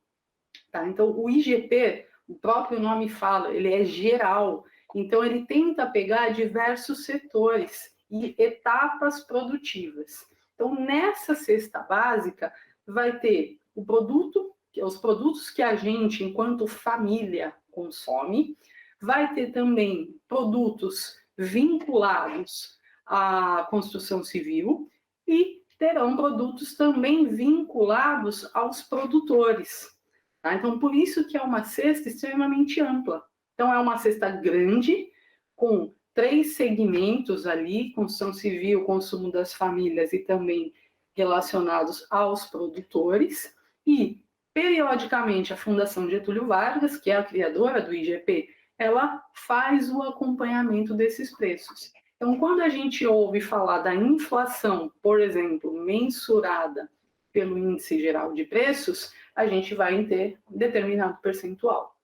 Speaker 1: Tá? Então, o IGP, o próprio nome fala, ele é geral. Então, ele tenta pegar diversos setores e etapas produtivas. Então, nessa cesta básica, vai ter o produto, os produtos que a gente, enquanto família, consome. Vai ter também produtos vinculados à construção civil e terão produtos também vinculados aos produtores. Tá? Então, por isso que é uma cesta extremamente ampla. Então, é uma cesta grande, com 3 segmentos ali, construção civil, consumo das famílias e também relacionados aos produtores. E, periodicamente, a Fundação Getúlio Vargas, que é a criadora do IGP, ela faz o acompanhamento desses preços. Então, quando a gente ouve falar da inflação, por exemplo, mensurada pelo Índice Geral de Preços, a gente vai ter um determinado percentual.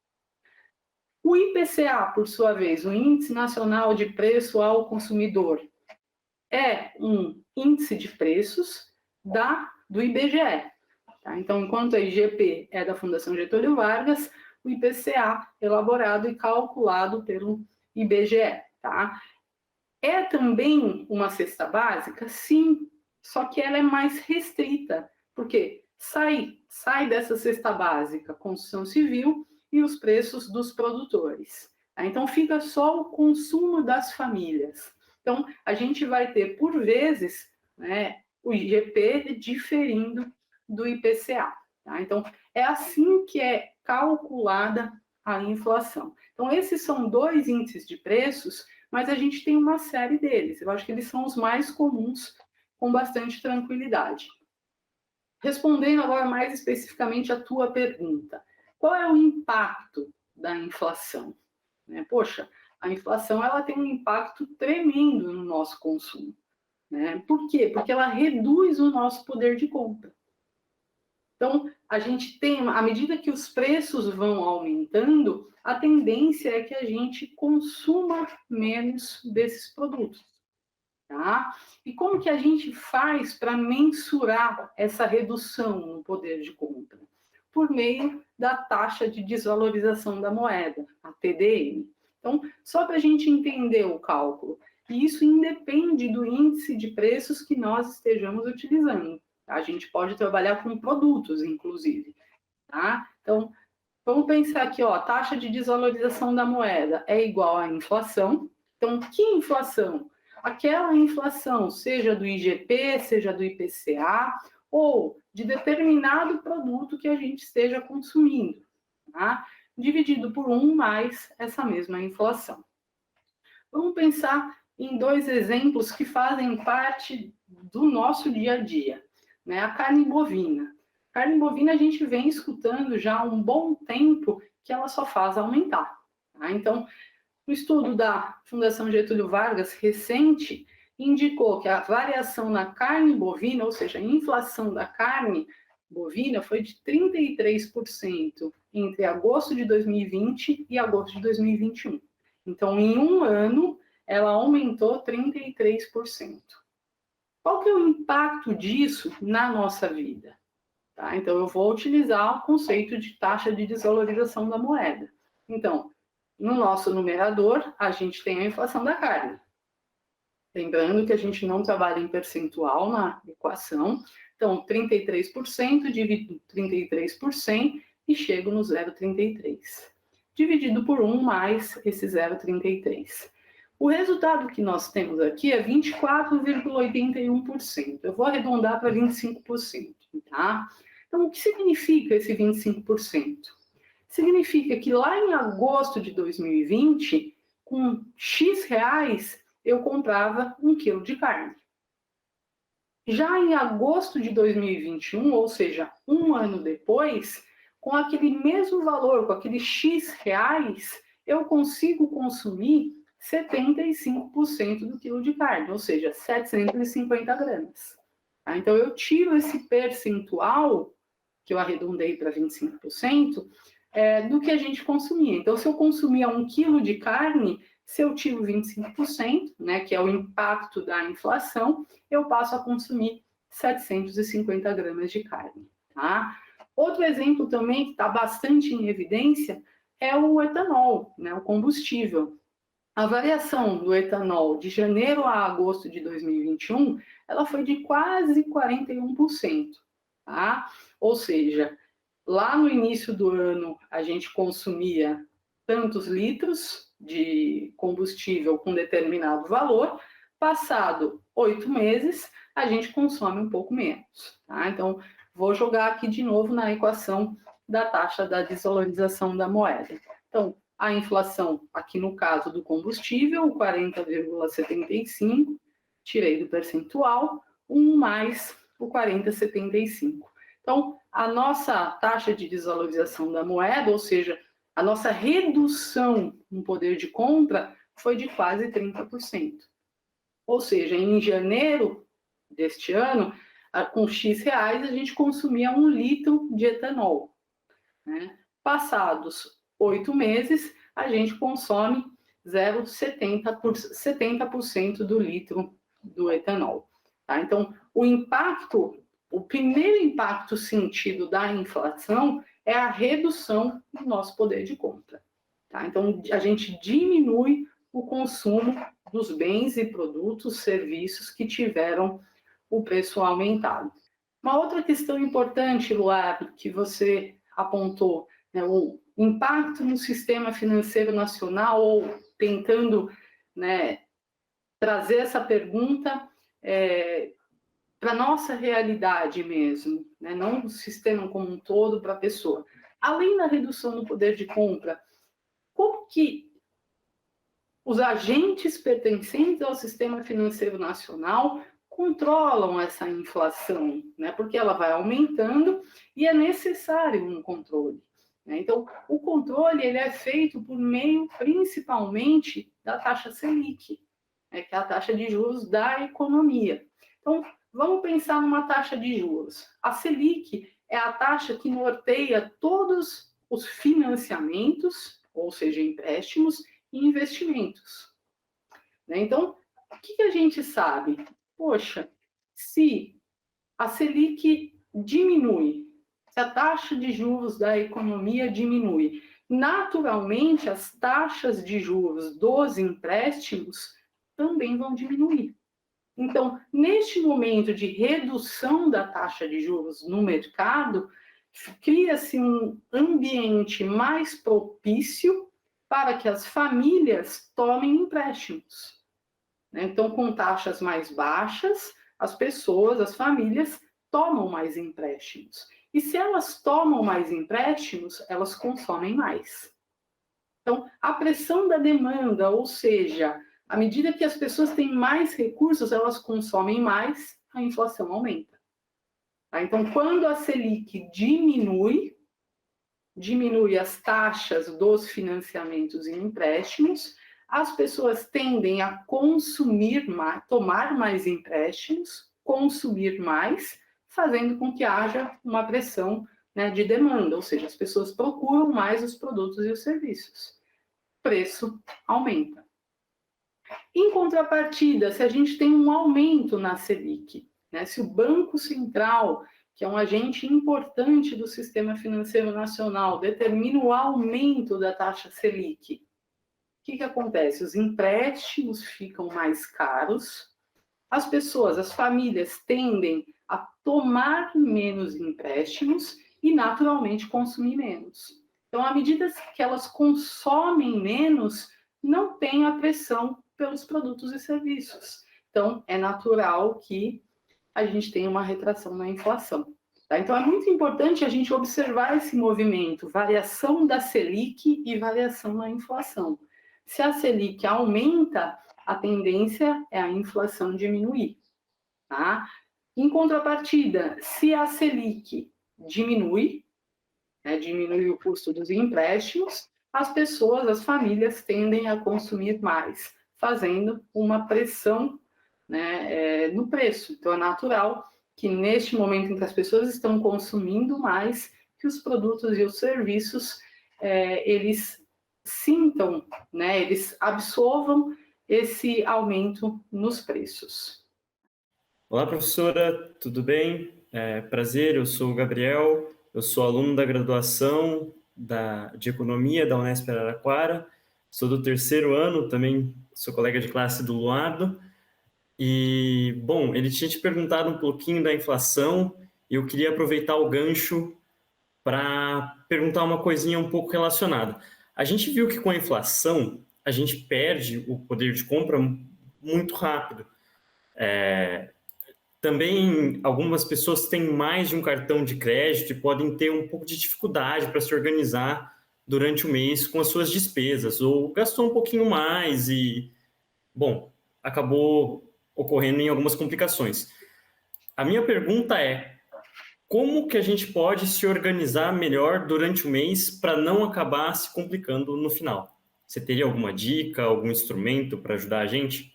Speaker 1: O IPCA, por sua vez, o Índice Nacional de Preço ao Consumidor, é um índice de preços do IBGE. Tá? Então, enquanto a IGP é da Fundação Getúlio Vargas, o IPCA elaborado e calculado pelo IBGE. Tá? É também uma cesta básica? Sim, só que ela é mais restrita, porque sai dessa cesta básica construção civil e os preços dos produtores. Então, fica só o consumo das famílias. Então, a gente vai ter, por vezes, né, o IGP diferindo do IPCA. Tá? Então, é assim que é calculada a inflação. Então, esses são 2 índices de preços, mas a gente tem uma série deles. Eu acho que eles são os mais comuns, com bastante tranquilidade. Respondendo agora mais especificamente a tua pergunta, qual é o impacto da inflação? Poxa, a inflação ela tem um impacto tremendo no nosso consumo. Né? Por quê? Porque ela reduz o nosso poder de compra. Então, a gente tem, à medida que os preços vão aumentando, a tendência é que a gente consuma menos desses produtos. Tá? E como que a gente faz para mensurar essa redução no poder de compra? Por meio da taxa de desvalorização da moeda, a TDM. Então, só para a gente entender o cálculo, e isso independe do índice de preços que nós estejamos utilizando. A gente pode trabalhar com produtos, inclusive. Tá? Então, vamos pensar aqui, ó, a taxa de desvalorização da moeda é igual à inflação. Então, que inflação? Aquela inflação, seja do IGP, seja do IPCA, ou de determinado produto que a gente esteja consumindo, tá? Dividido por 1 mais essa mesma inflação. Vamos pensar em 2 exemplos que fazem parte do nosso dia a dia, né? A carne bovina. A carne bovina a gente vem escutando já há um bom tempo que ela só faz aumentar. Tá? Então, o estudo da Fundação Getúlio Vargas, recente, indicou que a variação na carne bovina, ou seja, a inflação da carne bovina, foi de 33% entre agosto de 2020 e agosto de 2021. Então, em um ano, ela aumentou 33%. Qual que é o impacto disso na nossa vida? Tá? Então, eu vou utilizar o conceito de taxa de desvalorização da moeda. Então, no nosso numerador, a gente tem a inflação da carne. Lembrando que a gente não trabalha em percentual na equação. Então, 33%, divido 33 por 100 e chego no 0,33. Dividido por 1 mais esse 0,33. O resultado que nós temos aqui é 24,81%. Eu vou arredondar para 25%, tá? Então, o que significa esse 25%? Significa que lá em agosto de 2020, com X reais, eu comprava 1 quilo de carne. Já em agosto de 2021, ou seja, um ano depois, com aquele mesmo valor, com aquele X reais, eu consigo consumir 75% do quilo de carne, ou seja, 750 gramas. Tá? Então, eu tiro esse percentual, que eu arredondei para 25%, do que a gente consumia. Então, se eu consumia 1 quilo de carne, se eu tiro 25%, né, que é o impacto da inflação, eu passo a consumir 750 gramas de carne. Tá? Outro exemplo também que está bastante em evidência é o etanol, né, o combustível. A variação do etanol de janeiro a agosto de 2021, ela foi de quase 41%. Tá? Ou seja, lá no início do ano, a gente consumia tantos litros de combustível com determinado valor, passado 8 meses, a gente consome um pouco menos. Tá? Então, vou jogar aqui de novo na equação da taxa da desvalorização da moeda. Então, a inflação, aqui no caso do combustível, 40,75, tirei do percentual, 1 mais o 40,75. Então, a nossa taxa de desvalorização da moeda, ou seja, a nossa redução no poder de compra foi de quase 30%. Ou seja, em janeiro deste ano, com X reais, a gente consumia 1 litro de etanol. Né? Passados 8 meses, a gente consome 0,70% do litro do etanol. Tá? Então, o primeiro impacto sentido da inflação é a redução do nosso poder de compra. Tá? Então, a gente diminui o consumo dos bens e produtos, serviços que tiveram o preço aumentado. Uma outra questão importante, Luar, que você apontou, né, o impacto no sistema financeiro nacional, ou tentando, né, trazer essa pergunta para a nossa realidade mesmo, né? Não o sistema como um todo, para a pessoa. Além da redução do poder de compra, como que os agentes pertencentes ao sistema financeiro nacional controlam essa inflação, né? Porque ela vai aumentando e é necessário um controle. Né? Então, o controle ele é feito por meio, principalmente, da taxa Selic, né? Que é a taxa de juros da economia. Então, vamos pensar numa taxa de juros. A Selic é a taxa que norteia todos os financiamentos, ou seja, empréstimos e investimentos. Então, o que a gente sabe? Poxa, se a Selic diminui, se a taxa de juros da economia diminui, naturalmente as taxas de juros dos empréstimos também vão diminuir. Então, neste momento de redução da taxa de juros no mercado, cria-se um ambiente mais propício para que as famílias tomem empréstimos. Então, com taxas mais baixas, as pessoas, as famílias, tomam mais empréstimos. E se elas tomam mais empréstimos, elas consomem mais. Então, a pressão da demanda, ou seja, à medida que as pessoas têm mais recursos, elas consomem mais, a inflação aumenta. Então, quando a Selic diminui as taxas dos financiamentos e empréstimos, as pessoas tendem a consumir mais, tomar mais empréstimos, consumir mais, fazendo com que haja uma pressão, né, de demanda, ou seja, as pessoas procuram mais os produtos e os serviços. O preço aumenta. Em contrapartida, se a gente tem um aumento na Selic, né, se o Banco Central, que é um agente importante do sistema financeiro nacional, determina o aumento da taxa Selic, o que acontece? Os empréstimos ficam mais caros, as pessoas, as famílias tendem a tomar menos empréstimos e, naturalmente, consumir menos. Então, à medida que elas consomem menos, não tem a pressão pelos produtos e serviços. Então, é natural que a gente tenha uma retração na inflação. Tá? Então, é muito importante a gente observar esse movimento, variação da Selic e variação na inflação. Se a Selic aumenta, a tendência é a inflação diminuir. Tá? Em contrapartida, se a Selic diminui, diminui o custo dos empréstimos, as pessoas, as famílias tendem a consumir mais, fazendo uma pressão, no preço. Então, é natural que neste momento em que as pessoas estão consumindo mais, que os produtos e os serviços, eles sintam, eles absorvam esse aumento nos preços.
Speaker 3: Olá, professora, tudo bem? Prazer, eu sou o Gabriel, eu sou aluno da graduação de Economia da Unesp Araraquara, sou do terceiro ano, também sou colega de classe do Luardo. E, bom, ele tinha te perguntado um pouquinho da inflação e eu queria aproveitar o gancho para perguntar uma coisinha um pouco relacionada. A gente viu que com a inflação a gente perde o poder de compra muito rápido. Também algumas pessoas têm mais de um cartão de crédito e podem ter um pouco de dificuldade para se organizar durante o mês com as suas despesas, ou gastou um pouquinho mais e, bom, acabou ocorrendo em algumas complicações. A minha pergunta é: como que a gente pode se organizar melhor durante o mês para não acabar se complicando no final? Você teria alguma dica, algum instrumento para ajudar a gente?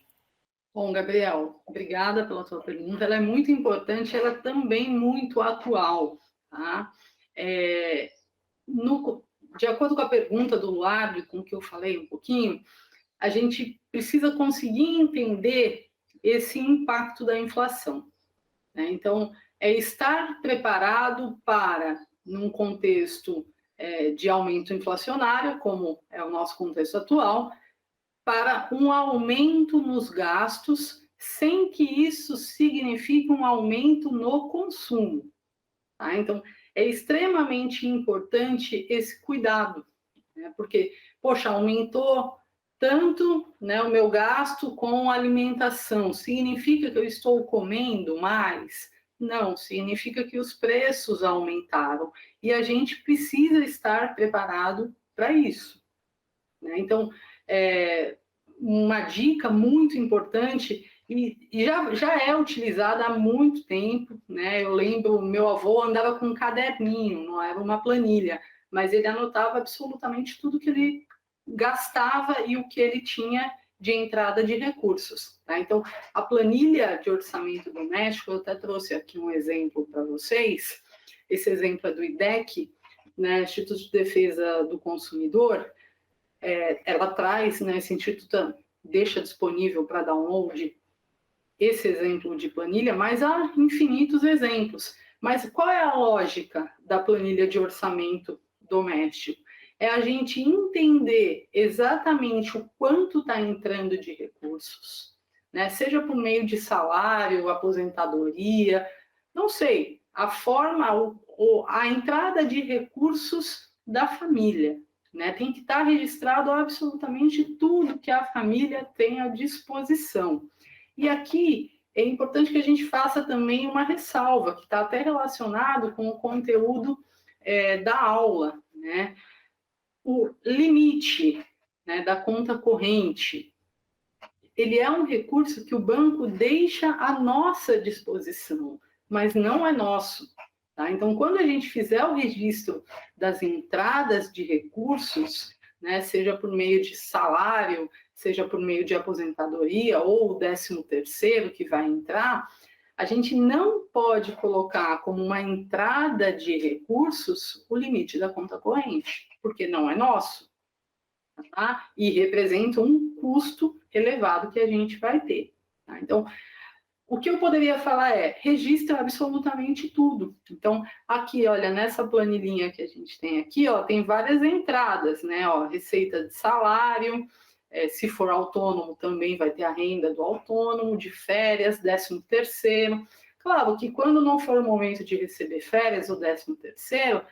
Speaker 1: Bom, Gabriel, obrigada pela sua pergunta. Ela é muito importante, ela é também muito atual. Tá? De acordo com a pergunta do Luardo, com que eu falei um pouquinho, a gente precisa conseguir entender esse impacto da inflação. Então, é estar preparado para, num contexto de aumento inflacionário, como é o nosso contexto atual, para um aumento nos gastos, sem que isso signifique um aumento no consumo. Tá? Então, é extremamente importante esse cuidado, porque, poxa, aumentou tanto o meu gasto com alimentação, significa que eu estou comendo mais? Não, significa que os preços aumentaram e a gente precisa estar preparado para isso. Então, uma dica muito importante e já é utilizada há muito tempo, Eu lembro, meu avô andava com um caderninho, não era uma planilha, mas ele anotava absolutamente tudo que ele gastava e o que ele tinha de entrada de recursos. Tá? Então, a planilha de orçamento doméstico, eu até trouxe aqui um exemplo para vocês, esse exemplo é do IDEC, Instituto de Defesa do Consumidor. Ela traz, esse instituto deixa disponível para download esse exemplo de planilha, mas há infinitos exemplos. Mas qual é a lógica da planilha de orçamento doméstico? É a gente entender exatamente o quanto está entrando de recursos, seja por meio de salário, aposentadoria, não sei, a forma, a entrada de recursos da família. Tem que estar registrado absolutamente tudo que a família tem à disposição. E aqui é importante que a gente faça também uma ressalva, que está até relacionado com o conteúdo da aula, O limite da conta corrente, ele é um recurso que o banco deixa à nossa disposição, mas não é nosso. Tá? Então, quando a gente fizer o registro das entradas de recursos, seja por meio de salário, seja por meio de aposentadoria ou o 13º que vai entrar, a gente não pode colocar como uma entrada de recursos o limite da conta corrente, porque não é nosso. Tá? E representa um custo elevado que a gente vai ter. Tá? Então, o que eu poderia falar é, registra absolutamente tudo. Então, aqui, olha, nessa planilhinha que a gente tem aqui, tem várias entradas, receita de salário, se for autônomo também vai ter a renda do autônomo, de férias, 13º. Claro que quando não for o momento de receber férias, o 13º,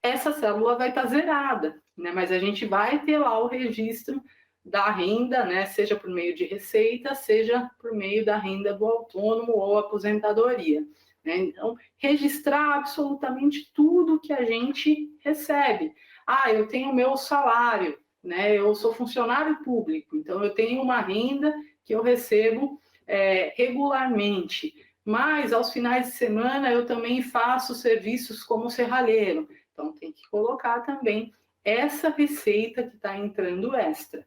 Speaker 1: essa célula vai estar zerada, mas a gente vai ter lá o registro da renda, né, seja por meio de receita, seja por meio da renda do autônomo ou aposentadoria. Né? Então, registrar absolutamente tudo que a gente recebe. Eu tenho meu salário, né, eu sou funcionário público, então eu tenho uma renda que eu recebo regularmente, mas aos finais de semana eu também faço serviços como serralheiro, então tem que colocar também essa receita que está entrando extra.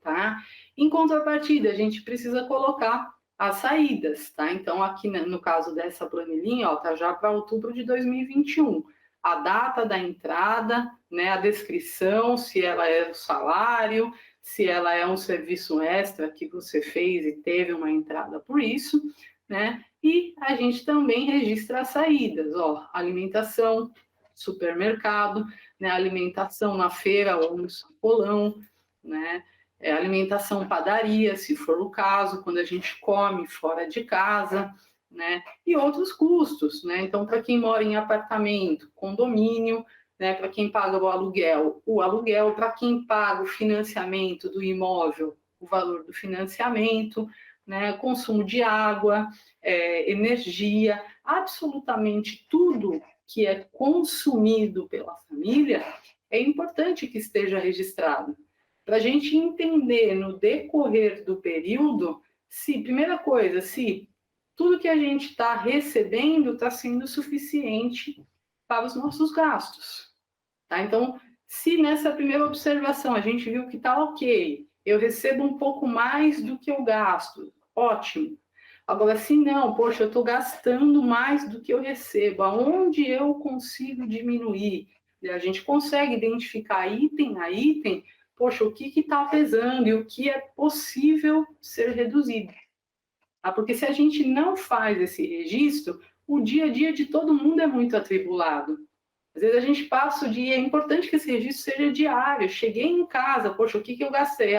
Speaker 1: Tá? Em contrapartida, a gente precisa colocar as saídas, tá? Então, aqui no caso dessa planilhinha, ó, tá já para outubro de 2021. A data da entrada, né, a descrição, se ela é o salário, se ela é um serviço extra que você fez e teve uma entrada por isso, né? E a gente também registra as saídas, ó, alimentação, supermercado, né, alimentação na feira ou no sacolão, né? Alimentação, padaria, se for o caso, quando a gente come fora de casa, né? E outros custos, né? Então, para quem mora em apartamento, condomínio, né? Para quem paga o aluguel, para quem paga o financiamento do imóvel, o valor do financiamento, né? Consumo de água, energia, absolutamente tudo que é consumido pela família é importante que esteja registrado. Para a gente entender no decorrer do período, primeira coisa, se tudo que a gente está recebendo está sendo suficiente para os nossos gastos. Tá? Então, se nessa primeira observação a gente viu que está ok, eu recebo um pouco mais do que eu gasto, ótimo. Agora, se não, poxa, eu estou gastando mais do que eu recebo, aonde eu consigo diminuir? A gente consegue identificar item a item, poxa, o que está pesando e o que é possível ser reduzido. Porque se a gente não faz esse registro, o dia a dia de todo mundo é muito atribulado. Às vezes a gente passa o dia, é importante que esse registro seja diário. Cheguei em casa, poxa, o que eu gastei?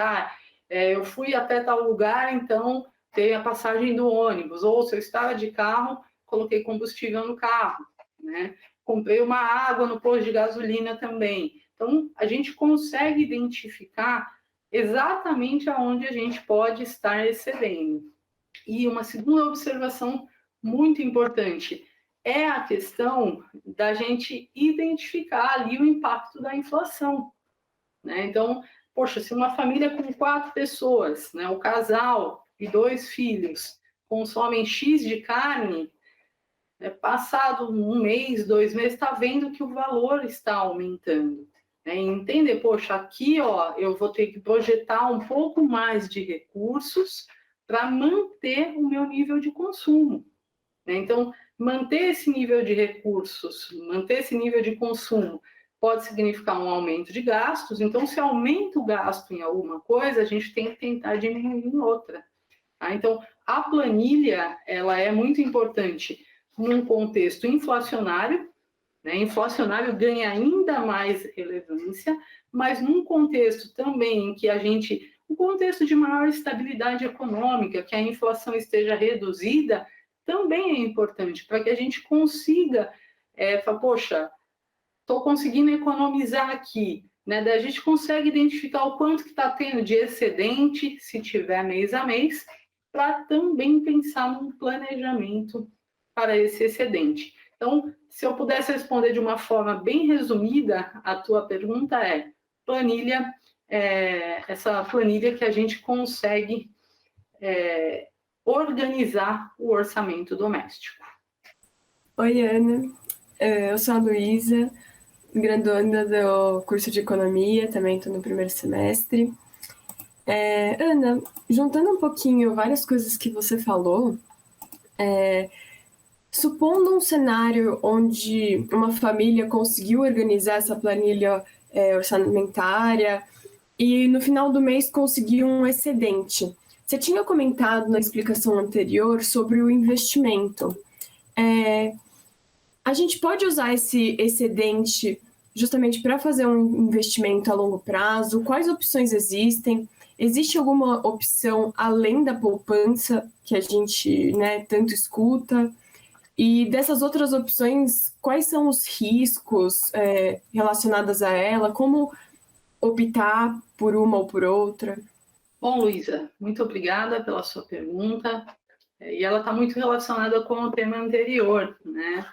Speaker 1: Eu fui até tal lugar, então tem a passagem do ônibus. Ou se eu estava de carro, coloquei combustível no carro, né? Comprei uma água no posto de gasolina também. Então, a gente consegue identificar exatamente aonde a gente pode estar excedendo. E uma segunda observação muito importante é a questão da gente identificar ali o impacto da inflação, né? Então, poxa, se uma família com 4 pessoas, né, o casal e 2 filhos consomem X de carne, passado 1 mês, 2 meses, está vendo que o valor está aumentando. Entender, poxa, aqui ó, eu vou ter que projetar um pouco mais de recursos para manter o meu nível de consumo. Então, manter esse nível de recursos, manter esse nível de consumo, pode significar um aumento de gastos. Então, se aumenta o gasto em alguma coisa, a gente tem que tentar diminuir em outra. Então, a planilha, ela é muito importante num contexto inflacionário, né? Inflacionário ganha ainda mais relevância, mas num contexto também em que um contexto de maior estabilidade econômica, que a inflação esteja reduzida, também é importante para que a gente consiga, falar, poxa, estou conseguindo economizar aqui, né? Daí a gente consegue identificar o quanto que está tendo de excedente, se tiver mês a mês, para também pensar num planejamento para esse excedente. Então, se eu pudesse responder de uma forma bem resumida, a tua pergunta é planilha, essa planilha que a gente consegue organizar o orçamento doméstico.
Speaker 4: Oi, Ana. Eu sou a Luísa, graduanda do curso de Economia, também estou no primeiro semestre. Ana, juntando um pouquinho várias coisas que você falou, supondo um cenário onde uma família conseguiu organizar essa planilha orçamentária e no final do mês conseguiu um excedente. Você tinha comentado na explicação anterior sobre o investimento. A gente pode usar esse excedente justamente para fazer um investimento a longo prazo? Quais opções existem? Existe alguma opção além da poupança que a gente, né, tanto escuta? E dessas outras opções, quais são os riscos relacionados a ela? Como optar por uma ou por outra?
Speaker 1: Bom, Luísa, muito obrigada pela sua pergunta. E ela está muito relacionada com o tema anterior, né?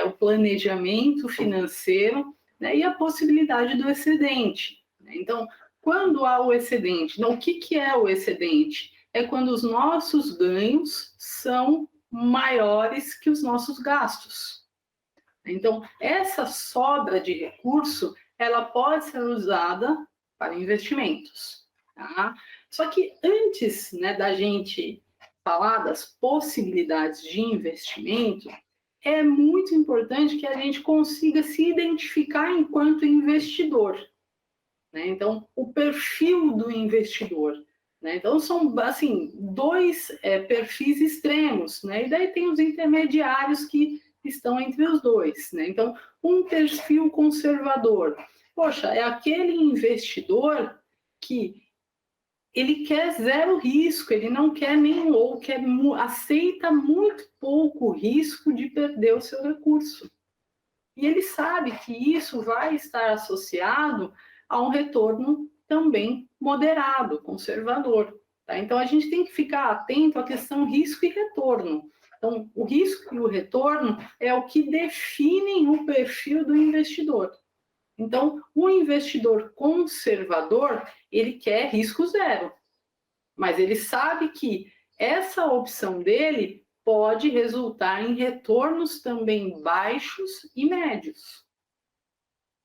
Speaker 1: O planejamento financeiro, né? E a possibilidade do excedente. Então, quando há o excedente, então, o que é o excedente? É quando os nossos ganhos são maiores que os nossos gastos. Então, essa sobra de recurso, ela pode ser usada para investimentos. Tá? Só que antes, né, da gente falar das possibilidades de investimento, é muito importante que a gente consiga se identificar enquanto investidor. Né? Então, o perfil do investidor. Né? Então, são, assim, dois perfis extremos. Né? E daí tem os intermediários que estão entre os dois. Né? Então, um perfil conservador. Poxa, é aquele investidor que ele quer zero risco, ele não quer nenhum, ou aceita muito pouco risco de perder o seu recurso. E ele sabe que isso vai estar associado a um retorno também moderado, conservador. Tá? Então, a gente tem que ficar atento à questão risco e retorno. Então, o risco e o retorno é o que definem o perfil do investidor. Então, o investidor conservador, ele quer risco zero, mas ele sabe que essa opção dele pode resultar em retornos também baixos e médios.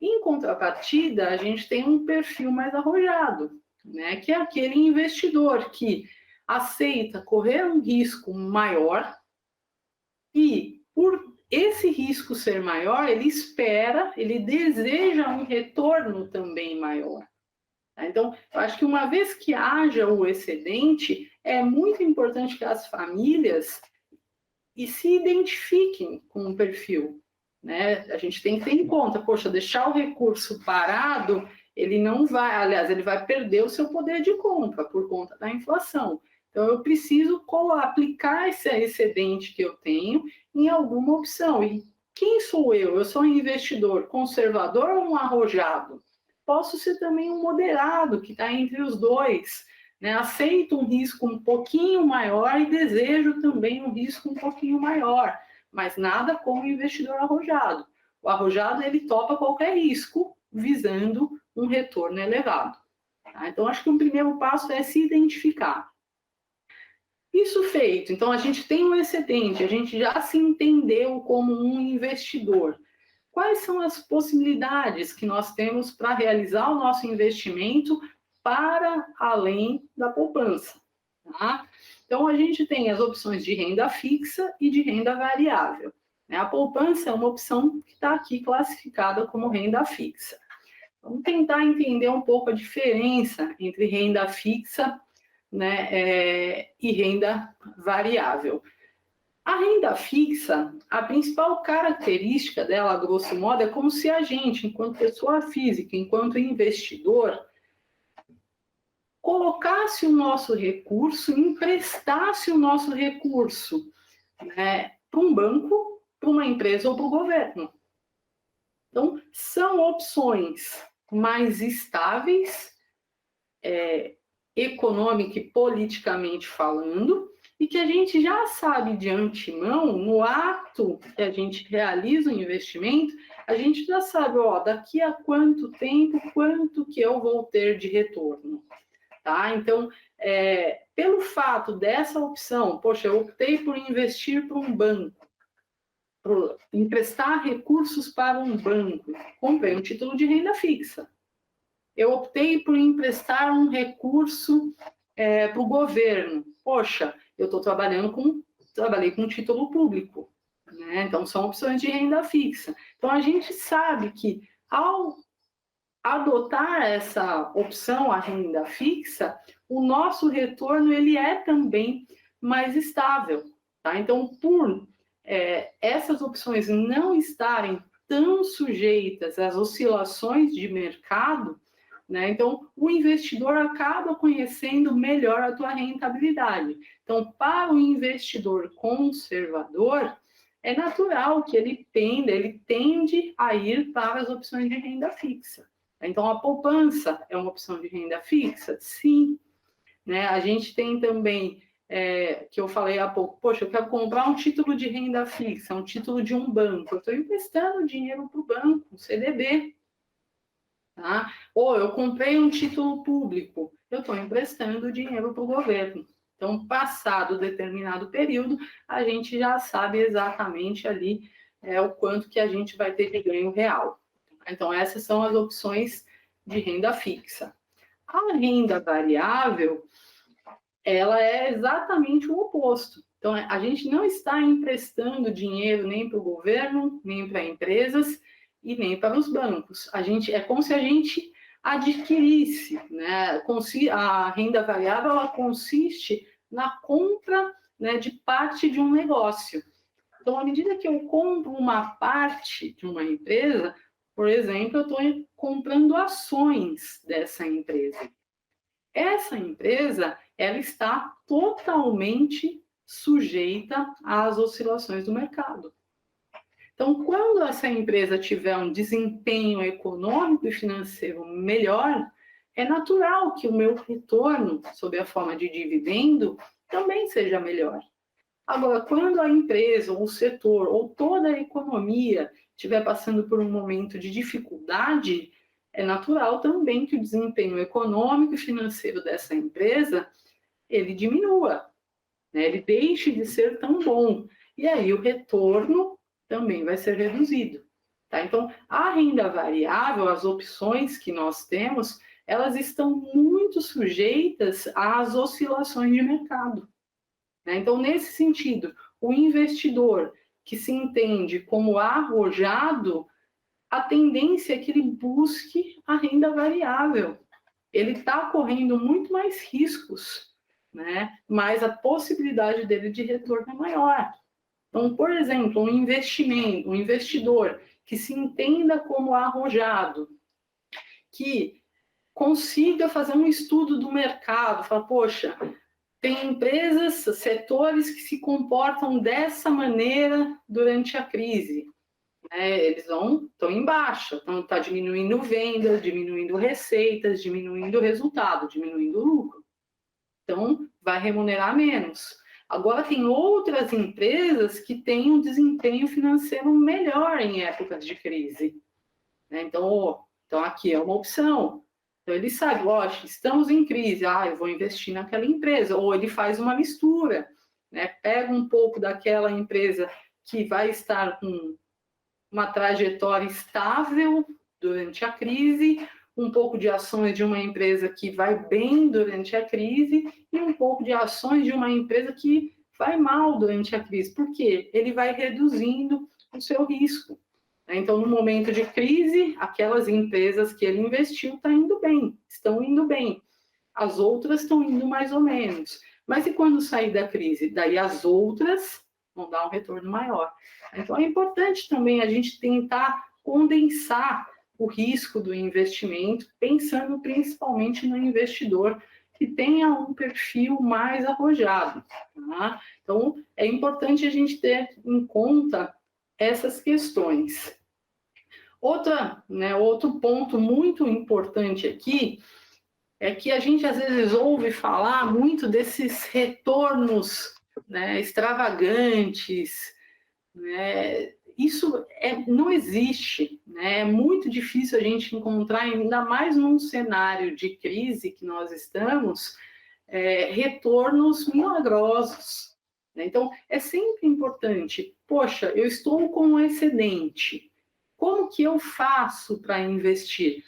Speaker 1: Em contrapartida, a gente tem um perfil mais arrojado, né? Que é aquele investidor que aceita correr um risco maior e, por esse risco ser maior, ele espera, ele deseja um retorno também maior. Então, eu acho que uma vez que haja o excedente, é muito importante que as famílias se identifiquem com o perfil. Né? A gente tem que ter em conta, poxa, deixar o recurso parado, ele não vai, aliás, ele vai perder o seu poder de compra por conta da inflação. Então, eu preciso aplicar esse excedente que eu tenho em alguma opção. E quem sou eu? Eu sou um investidor conservador ou um arrojado? Posso ser também um moderado, que está entre os dois. Né? Aceito um risco um pouquinho maior e desejo também um risco um pouquinho maior. Mas nada como o investidor arrojado. O arrojado, ele topa qualquer risco, visando um retorno elevado. Tá? Então, acho que o primeiro passo é se identificar. Isso feito, então a gente tem um excedente, a gente já se entendeu como um investidor. Quais são as possibilidades que nós temos para realizar o nosso investimento para além da poupança? Tá? Então, a gente tem as opções de renda fixa e de renda variável. A poupança é uma opção que está aqui classificada como renda fixa. Vamos tentar entender um pouco a diferença entre renda fixa, né, e renda variável. A renda fixa, a principal característica dela, a grosso modo, é como se a gente, enquanto pessoa física, enquanto investidor, colocasse o nosso recurso, emprestasse o nosso recurso, né, para um banco, para uma empresa ou para o governo. Então, são opções mais estáveis, econômica e politicamente falando, e que a gente já sabe de antemão, no ato que a gente realiza o investimento, a gente já sabe, daqui a quanto tempo, quanto que eu vou ter de retorno. Tá? Então, pelo fato dessa opção, poxa, eu optei por investir para um banco, por emprestar recursos para um banco, comprei um título de renda fixa. Eu optei por emprestar um recurso para o governo. Poxa, eu trabalhei com título público. Né? Então, são opções de renda fixa. Então, a gente sabe que, ao adotar essa opção, a renda fixa, o nosso retorno ele é também mais estável. Tá? Então, por essas opções não estarem tão sujeitas às oscilações de mercado, né? Então, o investidor acaba conhecendo melhor a tua rentabilidade. Então, para o investidor conservador, é natural que ele tende a ir para as opções de renda fixa. Então, a poupança é uma opção de renda fixa? Sim. Né? A gente tem também, que eu falei há pouco, poxa, eu quero comprar um título de renda fixa, um título de um banco, eu estou emprestando dinheiro para o banco, um CDB. Tá? Ou eu comprei um título público, eu estou emprestando dinheiro para o governo. Então, passado determinado período, a gente já sabe exatamente ali o quanto que a gente vai ter de ganho real. Então, essas são as opções de renda fixa. A renda variável, ela é exatamente o oposto. Então, a gente não está emprestando dinheiro nem para o governo, nem para empresas e nem para os bancos. É como se a gente adquirisse, né? A renda variável, ela consiste na compra, né, de parte de um negócio. Então, à medida que eu compro uma parte de uma empresa, por exemplo, eu estou comprando ações dessa empresa. Essa empresa, ela está totalmente sujeita às oscilações do mercado. Então, quando essa empresa tiver um desempenho econômico e financeiro melhor, é natural que o meu retorno, sob a forma de dividendo, também seja melhor. Agora, quando a empresa, ou o setor, ou toda a economia estiver passando por um momento de dificuldade, é natural também que o desempenho econômico e financeiro dessa empresa, ele diminua, né? Ele deixe de ser tão bom. E aí o retorno também vai ser reduzido. Tá? Então, a renda variável, as opções que nós temos, elas estão muito sujeitas às oscilações de mercado. Né? Então, nesse sentido, o investidor que se entende como arrojado, a tendência é que ele busque a renda variável. Ele está correndo muito mais riscos, né? Mas a possibilidade dele de retorno é maior. Então, por exemplo, um investidor que se entenda como arrojado, que consiga fazer um estudo do mercado, fala, poxa, tem empresas, setores que se comportam dessa maneira durante a crise. Eles estão em baixa, então está diminuindo vendas, diminuindo receitas, diminuindo resultado, diminuindo lucro. Então, vai remunerar menos. Agora, tem outras empresas que têm um desempenho financeiro melhor em épocas de crise. Então, aqui é uma opção. Então, ele sabe, estamos em crise, eu vou investir naquela empresa. Ou ele faz uma mistura, né? Pega um pouco daquela empresa que vai estar com uma trajetória estável durante a crise, um pouco de ações de uma empresa que vai bem durante a crise e um pouco de ações de uma empresa que vai mal durante a crise. Por quê? Ele vai reduzindo o seu risco. Então, no momento de crise, aquelas empresas que ele investiu estão indo bem. As outras estão indo mais ou menos. Mas e quando sair da crise? Daí as outras vão dar um retorno maior. Então, é importante também a gente tentar condensar o risco do investimento, pensando principalmente no investidor que tenha um perfil mais arrojado. Tá? Então, é importante a gente ter em conta essas questões. Outro ponto muito importante aqui é que a gente às vezes ouve falar muito desses retornos, né, extravagantes, né? Isso não existe, né? É muito difícil a gente encontrar, ainda mais num cenário de crise que nós estamos, retornos milagrosos. Né? Então, é sempre importante, poxa, eu estou com um excedente, como que eu faço para investir?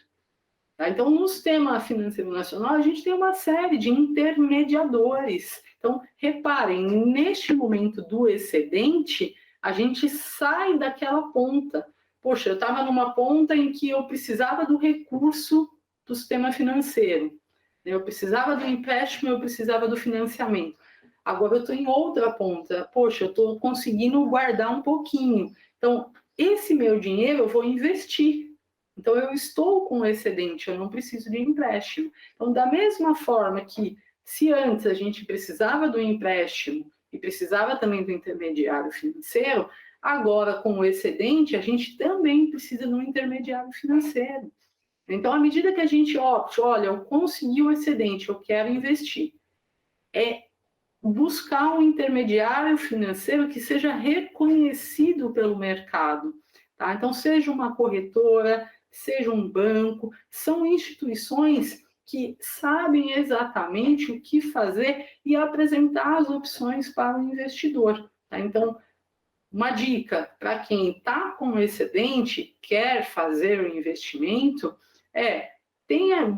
Speaker 1: Tá? Então, no sistema financeiro nacional, a gente tem uma série de intermediadores. Então, reparem, neste momento do excedente, a gente sai daquela ponta. Poxa, eu estava numa ponta em que eu precisava do recurso do sistema financeiro. Eu precisava do empréstimo, eu precisava do financiamento. Agora eu estou em outra ponta. Poxa, eu estou conseguindo guardar um pouquinho. Então, esse meu dinheiro eu vou investir. Então, eu estou com excedente, eu não preciso de empréstimo. Então, da mesma forma que, se antes a gente precisava do empréstimo e precisava também do intermediário financeiro, agora, com o excedente, a gente também precisa do intermediário financeiro. Então, à medida que a gente opte, olha, eu consegui o excedente, eu quero investir, é buscar um intermediário financeiro que seja reconhecido pelo mercado. Tá? Então, seja uma corretora, seja um banco, são instituições que sabem exatamente o que fazer e apresentar as opções para o investidor. Tá? Então, uma dica para quem está com excedente, quer fazer o investimento,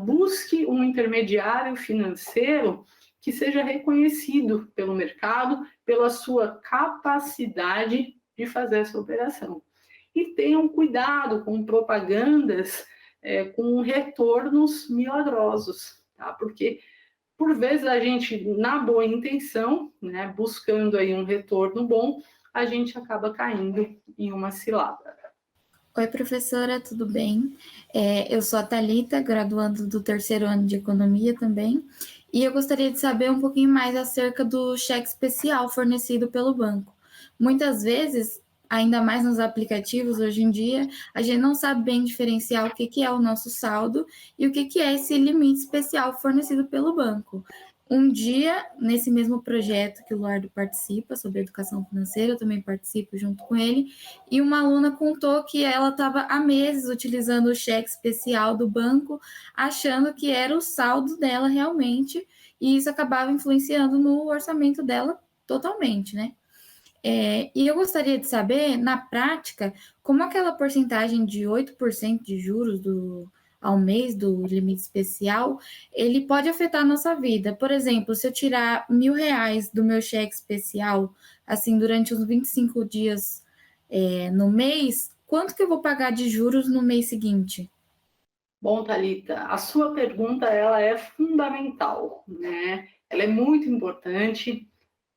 Speaker 1: busque um intermediário financeiro que seja reconhecido pelo mercado, pela sua capacidade de fazer essa operação. E tenham cuidado com propagandas com retornos milagrosos, tá? Porque, por vezes, a gente, na boa intenção, né, buscando aí um retorno bom, a gente acaba caindo em uma cilada.
Speaker 5: Oi, professora, tudo bem? Eu sou a Thalita, graduando do terceiro ano de Economia também, e eu gostaria de saber um pouquinho mais acerca do cheque especial fornecido pelo banco. Muitas vezes, ainda mais nos aplicativos hoje em dia, a gente não sabe bem diferenciar o que é o nosso saldo e o que é esse limite especial fornecido pelo banco. Um dia, nesse mesmo projeto que o Luardo participa, sobre educação financeira, eu também participo junto com ele, e uma aluna contou que ela estava há meses utilizando o cheque especial do banco, achando que era o saldo dela realmente, e isso acabava influenciando no orçamento dela totalmente, né? E eu gostaria de saber, na prática, como aquela porcentagem de 8% de juros ao mês do limite especial, ele pode afetar a nossa vida. Por exemplo, se eu tirar R$1.000 do meu cheque especial, assim, durante os 25 dias no mês, quanto que eu vou pagar de juros no mês seguinte?
Speaker 1: Bom, Thalita, a sua pergunta ela é fundamental, né? Ela é muito importante.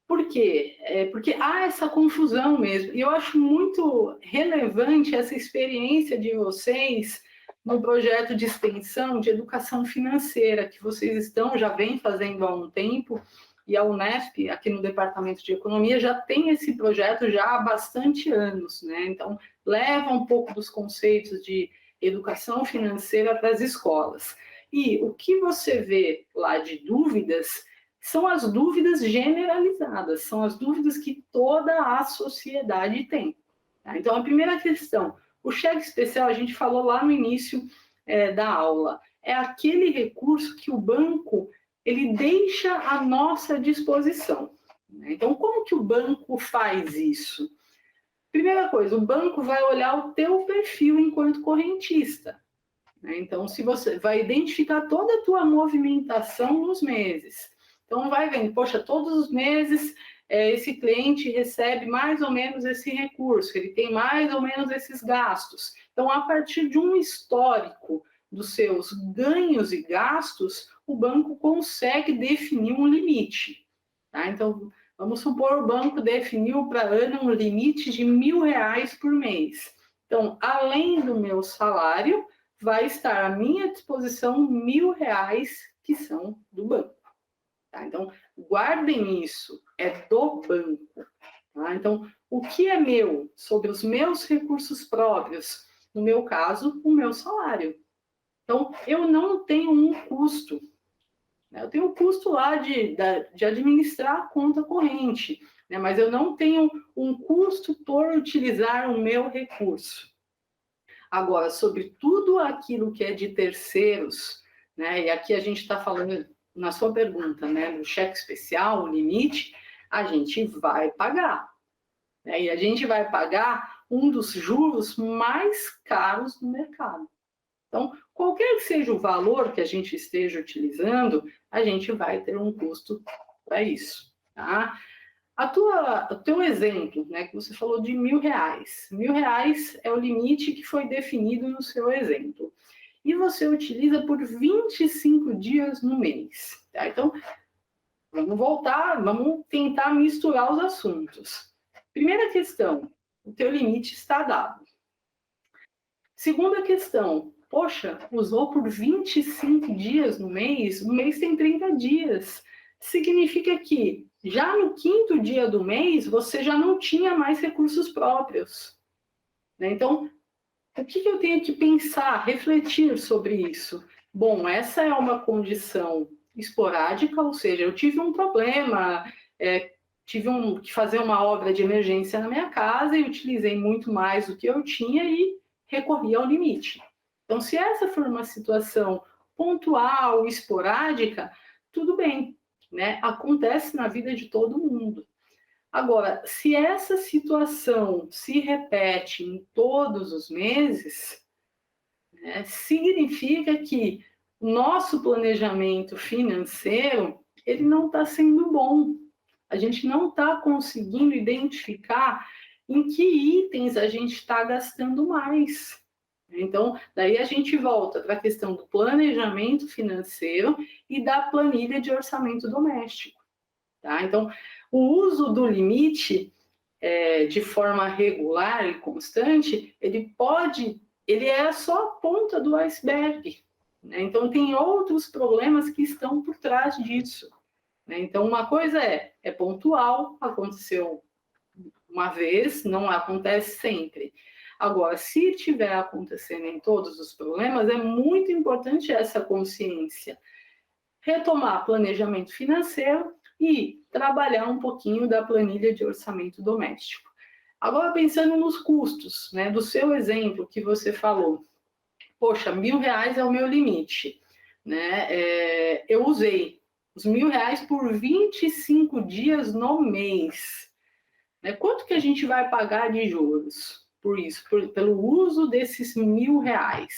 Speaker 1: Por quê? Porque há essa confusão mesmo. E eu acho muito relevante essa experiência de vocês no projeto de extensão de educação financeira, que vocês já vêm fazendo há um tempo, e a Unesp, aqui no Departamento de Economia, já tem esse projeto já há bastante anos, né? Então, leva um pouco dos conceitos de educação financeira para as escolas. E o que você vê lá de dúvidas são as dúvidas generalizadas, são as dúvidas que toda a sociedade tem. Tá? Então, a primeira questão, o cheque especial, a gente falou lá no início da aula, é aquele recurso que o banco ele deixa à nossa disposição. Né? Então, como que o banco faz isso? Primeira coisa, o banco vai olhar o teu perfil enquanto correntista. Né? Então, se você vai identificar toda a tua movimentação nos meses. Então, vai vendo, poxa, todos os meses esse cliente recebe mais ou menos esse recurso, ele tem mais ou menos esses gastos. Então, a partir de um histórico dos seus ganhos e gastos, o banco consegue definir um limite. Tá? Então, vamos supor, o banco definiu para ano um limite de R$1.000 por mês. Então, além do meu salário, vai estar à minha disposição R$1.000 que são do banco. Tá? Então, guardem isso, é do banco. Tá? Então, o que é meu sobre os meus recursos próprios? No meu caso, o meu salário. Então, eu não tenho um custo. Né? Eu tenho um custo lá de administrar a conta corrente, né? Mas eu não tenho um custo por utilizar o meu recurso. Agora, sobre tudo aquilo que é de terceiros, né? E aqui a gente está falando, na sua pergunta, né, do cheque especial, o limite, a gente vai pagar. Né? E a gente vai pagar um dos juros mais caros do mercado. Então, qualquer que seja o valor que a gente esteja utilizando, a gente vai ter um custo para isso. Tá? O teu exemplo, né, que você falou de R$1.000. R$1.000 é o limite que foi definido no seu exemplo. E você utiliza por 25 dias no mês. Tá? Então, vamos tentar misturar os assuntos. Primeira questão, o teu limite está dado. Segunda questão, poxa, usou por 25 dias no mês, o mês tem 30 dias. Significa que já no 5º dia do mês, você já não tinha mais recursos próprios. Né? Então, o que eu tenho que pensar, refletir sobre isso? Bom, essa é uma condição esporádica, ou seja, eu tive um problema, tive que fazer uma obra de emergência na minha casa e utilizei muito mais do que eu tinha e recorri ao limite. Então, se essa for uma situação pontual, esporádica, tudo bem, né? Acontece na vida de todo mundo. Agora, se essa situação se repete em todos os meses, né, significa que o nosso planejamento financeiro ele não está sendo bom. A gente não está conseguindo identificar em que itens a gente está gastando mais. Então, daí a gente volta para a questão do planejamento financeiro e da planilha de orçamento doméstico. Tá? Então, o uso do limite de forma regular e constante, ele é só a ponta do iceberg. Né? Então, tem outros problemas que estão por trás disso. Né? Então, uma coisa é pontual, aconteceu uma vez, não acontece sempre. Agora, se estiver acontecendo em todos os problemas, é muito importante essa consciência. Retomar planejamento financeiro e trabalhar um pouquinho da planilha de orçamento doméstico. Agora, pensando nos custos, né, do seu exemplo que você falou, poxa, R$1.000 é o meu limite, né? Eu usei os R$1.000 por 25 dias no mês. Né? Quanto que a gente vai pagar de juros por isso, pelo uso desses R$1.000?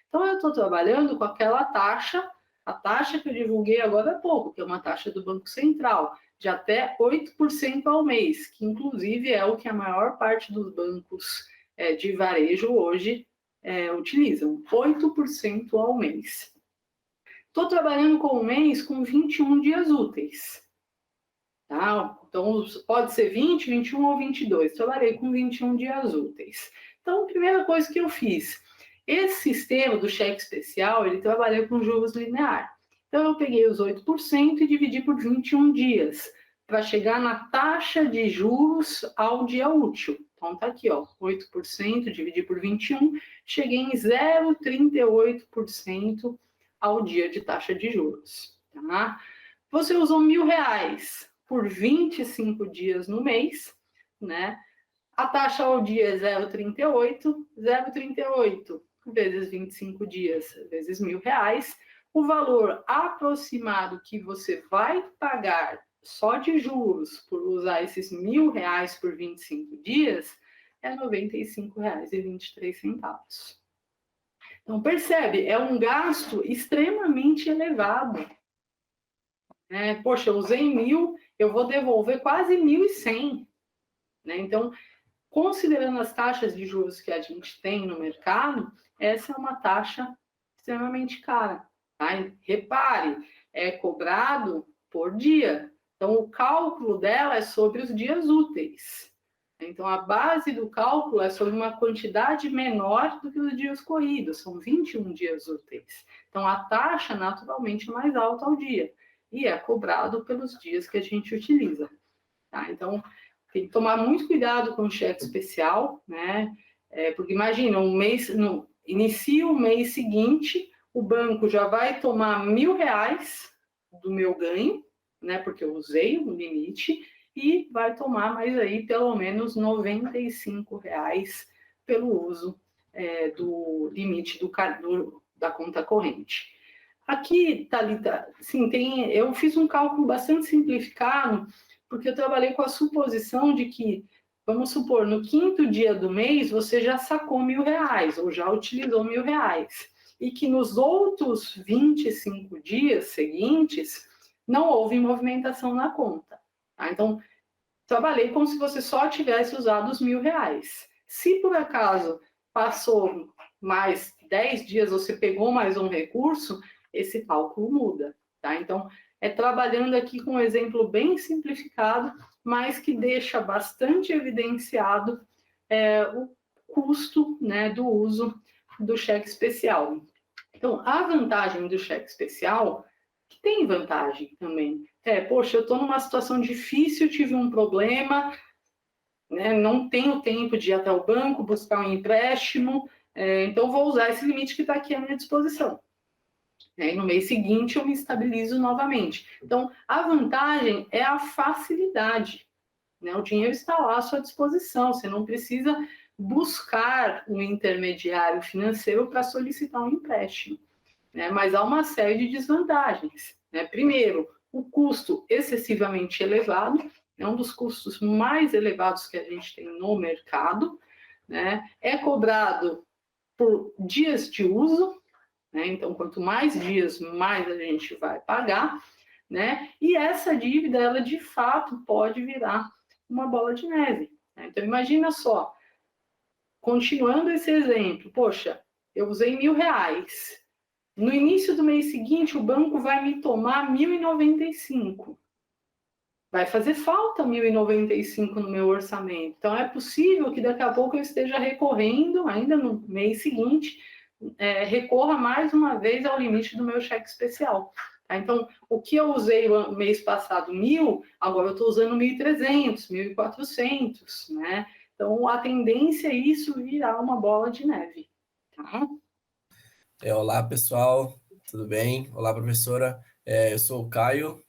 Speaker 1: Então, eu estou trabalhando com aquela taxa, a taxa que eu divulguei agora há pouco, que é uma taxa do Banco Central, de até 8% ao mês, que inclusive é o que a maior parte dos bancos de varejo hoje utilizam, 8% ao mês. Estou trabalhando com um mês com 21 dias úteis. Tá? Então, pode ser 20, 21 ou 22. Trabalhei com 21 dias úteis. Então, a primeira coisa que eu fiz, esse sistema do cheque especial, ele trabalha com juros linear. Então, eu peguei os 8% e dividi por 21 dias, para chegar na taxa de juros ao dia útil. Então, tá aqui, ó, 8% dividir por 21, cheguei em 0,38% ao dia de taxa de juros. Tá? Você usou R$1.000 por 25 dias no mês, né? A taxa ao dia é 0,38 vezes 25 dias vezes R$1.000. O valor aproximado que você vai pagar só de juros por usar esses R$1.000 por 25 dias é R$ 95,23. Então, percebe, é um gasto extremamente elevado. Poxa, eu usei 1.000, eu vou devolver quase 1.100. Né? Então, considerando as taxas de juros que a gente tem no mercado, essa é uma taxa extremamente cara. Tá? Repare, é cobrado por dia. Então, o cálculo dela é sobre os dias úteis. Então, a base do cálculo é sobre uma quantidade menor do que os dias corridos, são 21 dias úteis. Então, a taxa, naturalmente, é mais alta ao dia. E é cobrado pelos dias que a gente utiliza. Tá? Então, tem que tomar muito cuidado com o cheque especial, né? Porque imagina, inicia o mês seguinte, o banco já vai tomar R$1.000 do meu ganho, né? Porque eu usei o limite, e vai tomar mais aí pelo menos R$95 pelo uso do limite da conta corrente. Aqui, Thalita, sim, eu fiz um cálculo bastante simplificado, porque eu trabalhei com a suposição de que, vamos supor, no 5º dia do mês, você já sacou R$1.000, ou já utilizou R$1.000, e que nos outros 25 dias seguintes, não houve movimentação na conta. Tá? Então, trabalhei como se você só tivesse usado os R$1.000. Se, por acaso, passou mais 10 dias, você pegou mais um recurso, esse cálculo muda, tá? Então, trabalhando aqui com um exemplo bem simplificado, mas que deixa bastante evidenciado o custo, né, do uso do cheque especial. Então, a vantagem do cheque especial, que tem vantagem também, poxa, eu estou numa situação difícil, tive um problema, né, não tenho tempo de ir até o banco buscar um empréstimo, Então, vou usar esse limite que está aqui à minha disposição. E no mês seguinte, eu me estabilizo novamente. Então, a vantagem é a facilidade. O dinheiro está lá à sua disposição. Você não precisa buscar um intermediário financeiro para solicitar um empréstimo. Mas há uma série de desvantagens. Primeiro, o custo excessivamente elevado, é um dos custos mais elevados que a gente tem no mercado, é cobrado por dias de uso, então quanto mais dias, mais a gente vai pagar, e essa dívida, ela de fato pode virar uma bola de neve. Então imagina só, continuando esse exemplo, poxa, eu usei R$1.000, no início do mês seguinte o banco vai me tomar R$1.095. Vai fazer falta R$1.095 no meu orçamento. Então, é possível que daqui a pouco eu esteja recorrendo, ainda no mês seguinte, recorra mais uma vez ao limite do meu cheque especial. Então, o que eu usei no mês passado, 1.000, agora eu estou usando 1.300, 1.400, Então, a tendência é isso virar uma bola de neve. Tá?
Speaker 6: Olá, pessoal, tudo bem? Olá, professora. Eu sou o Caio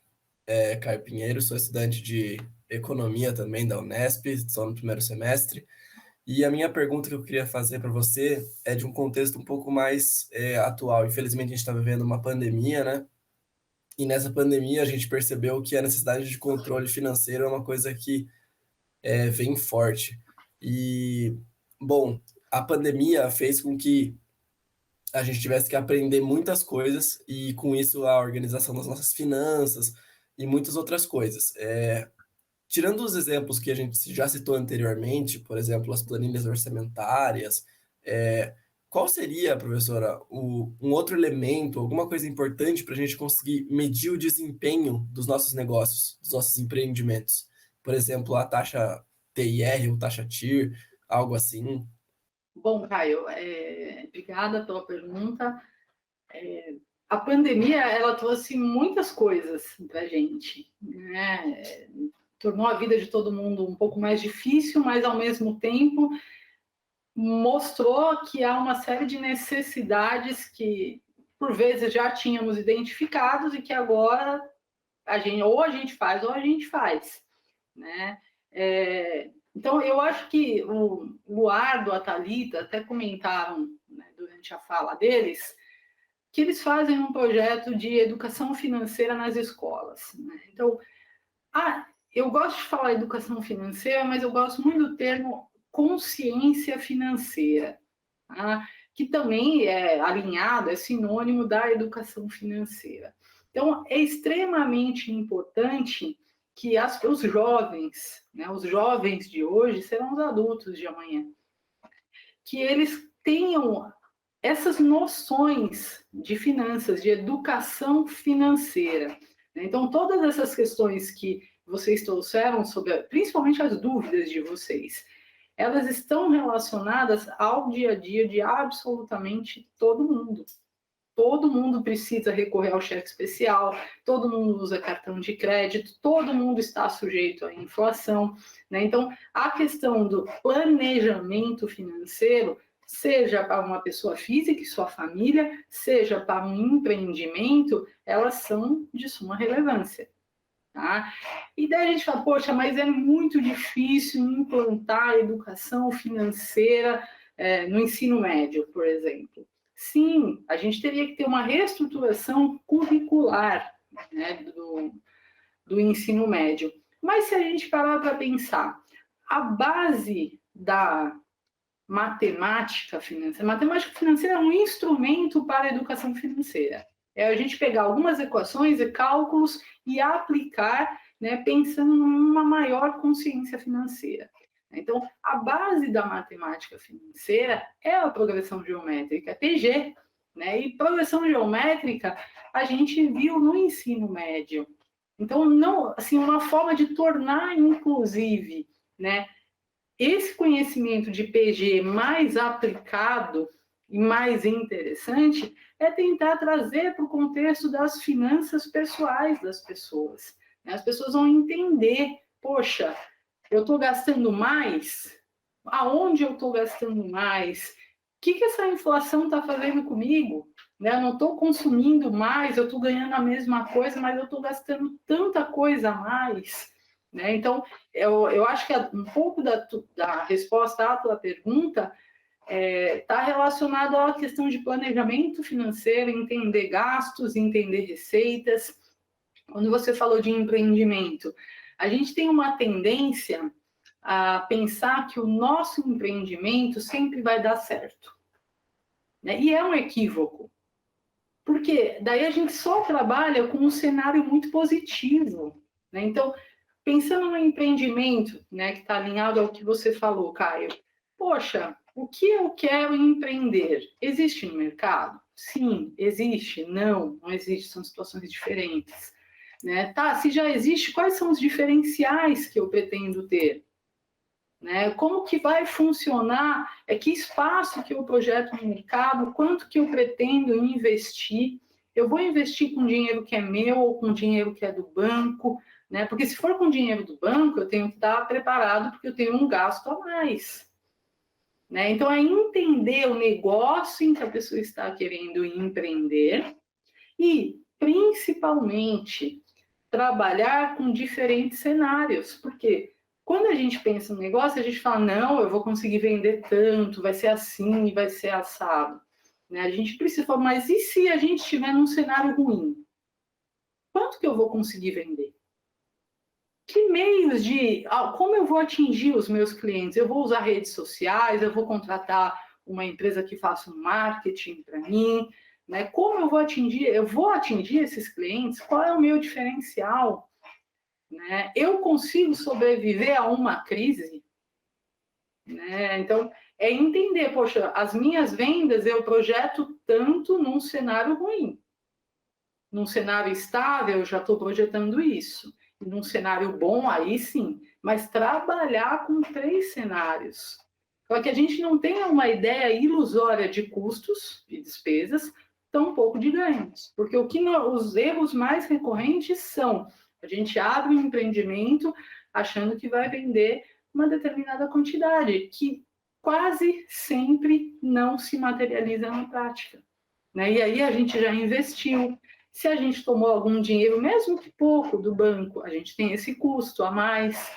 Speaker 6: Pinheiro, sou estudante de Economia também da Unesp, estou no primeiro semestre. E a minha pergunta que eu queria fazer para você é de um contexto um pouco mais atual. Infelizmente, a gente está vivendo uma pandemia, né? E nessa pandemia a gente percebeu que a necessidade de controle financeiro é uma coisa que vem forte. E, bom, a pandemia fez com que a gente tivesse que aprender muitas coisas e, com isso, a organização das nossas finanças e muitas outras coisas. Tirando os exemplos que a gente já citou anteriormente, por exemplo, as planilhas orçamentárias, qual seria, professora, um outro elemento, alguma coisa importante para a gente conseguir medir o desempenho dos nossos negócios, dos nossos empreendimentos? Por exemplo, a taxa TIR ou taxa TIR, algo assim.
Speaker 1: Bom, Caio, obrigada pela pergunta. A pandemia, ela trouxe muitas coisas para a gente, tornou a vida de todo mundo um pouco mais difícil, mas, ao mesmo tempo, mostrou que há uma série de necessidades que, por vezes, já tínhamos identificados e que agora ou a gente faz ou a gente faz. Então, eu acho que o Ardo, a Thalita, até comentaram durante a fala deles, que eles fazem um projeto de educação financeira nas escolas. Então, eu gosto de falar educação financeira, mas eu gosto muito do termo consciência financeira, que também é alinhado, é sinônimo da educação financeira. Então, é extremamente importante que os jovens de hoje serão os adultos de amanhã, que eles tenham essas noções de finanças, de educação financeira. Então, todas essas questões que vocês trouxeram, principalmente as dúvidas de vocês, elas estão relacionadas ao dia a dia de absolutamente todo mundo. Todo mundo precisa recorrer ao cheque especial, todo mundo usa cartão de crédito, todo mundo está sujeito à inflação. Então, a questão do planejamento financeiro, seja para uma pessoa física e sua família, seja para um empreendimento, elas são de suma relevância. Tá? E daí a gente fala, poxa, mas é muito difícil implantar a educação financeira no ensino médio, por exemplo. Sim, a gente teria que ter uma reestruturação curricular do ensino médio. Mas se a gente parar para pensar, a base da matemática financeira é um instrumento para a educação financeira. É a gente pegar algumas equações e cálculos e aplicar, pensando numa maior consciência financeira. Então, a base da matemática financeira é a progressão geométrica, PG. E progressão geométrica a gente viu no ensino médio. Então, não, assim, uma forma de tornar, inclusive, esse conhecimento de PG mais aplicado e mais interessante é tentar trazer para o contexto das finanças pessoais das pessoas. As pessoas vão entender, poxa, eu estou gastando mais? Aonde eu estou gastando mais? que essa inflação está fazendo comigo? Né? Eu não estou consumindo mais, eu estou ganhando a mesma coisa, mas eu estou gastando tanta coisa a mais. Né? Então, eu acho que um pouco da resposta à tua pergunta está relacionado à questão de planejamento financeiro, entender gastos, entender receitas. Quando você falou de empreendimento, a gente tem uma tendência a pensar que o nosso empreendimento sempre vai dar certo. Né? E é um equívoco, porque daí a gente só trabalha com um cenário muito positivo. Né? Então, pensando no empreendimento, né, que está alinhado ao que você falou, Caio, poxa, o que eu quero empreender? Existe no mercado? Sim, existe. Não existe, são situações diferentes. Né? Tá, se já existe, quais são os diferenciais que eu pretendo ter? Né? Como que vai funcionar? Que espaço que eu projeto no mercado? Quanto que eu pretendo investir? Eu vou investir com dinheiro que é meu ou com dinheiro que é do banco? Né? Porque se for com dinheiro do banco, eu tenho que estar preparado porque eu tenho um gasto a mais. Né? Então, é entender o negócio em que a pessoa está querendo empreender e, principalmente, trabalhar com diferentes cenários. Porque quando a gente pensa no negócio, a gente fala, não, eu vou conseguir vender tanto, vai ser assim, vai ser assado. Né? A gente precisa falar, mas e se a gente estiver num cenário ruim? Quanto que eu vou conseguir vender? Que meios de... Como eu vou atingir os meus clientes? Eu vou usar redes sociais, eu vou contratar uma empresa que faça um marketing para mim, né? Como eu vou atingir? Eu vou atingir esses clientes? Qual é o meu diferencial? Né? Eu consigo sobreviver a uma crise? Né? Então, é entender, poxa, as minhas vendas eu projeto tanto num cenário ruim. Num cenário estável, eu já estou projetando isso. E num cenário bom, aí sim. Mas trabalhar com 3 cenários. Para que a gente não tenha uma ideia ilusória de custos e despesas, tampouco de ganhos. Porque os erros mais recorrentes são: a gente abre um empreendimento achando que vai vender uma determinada quantidade, que quase sempre não se materializa na prática. Né? E aí a gente já investiu. Se a gente tomou algum dinheiro, mesmo que pouco, do banco, a gente tem esse custo a mais.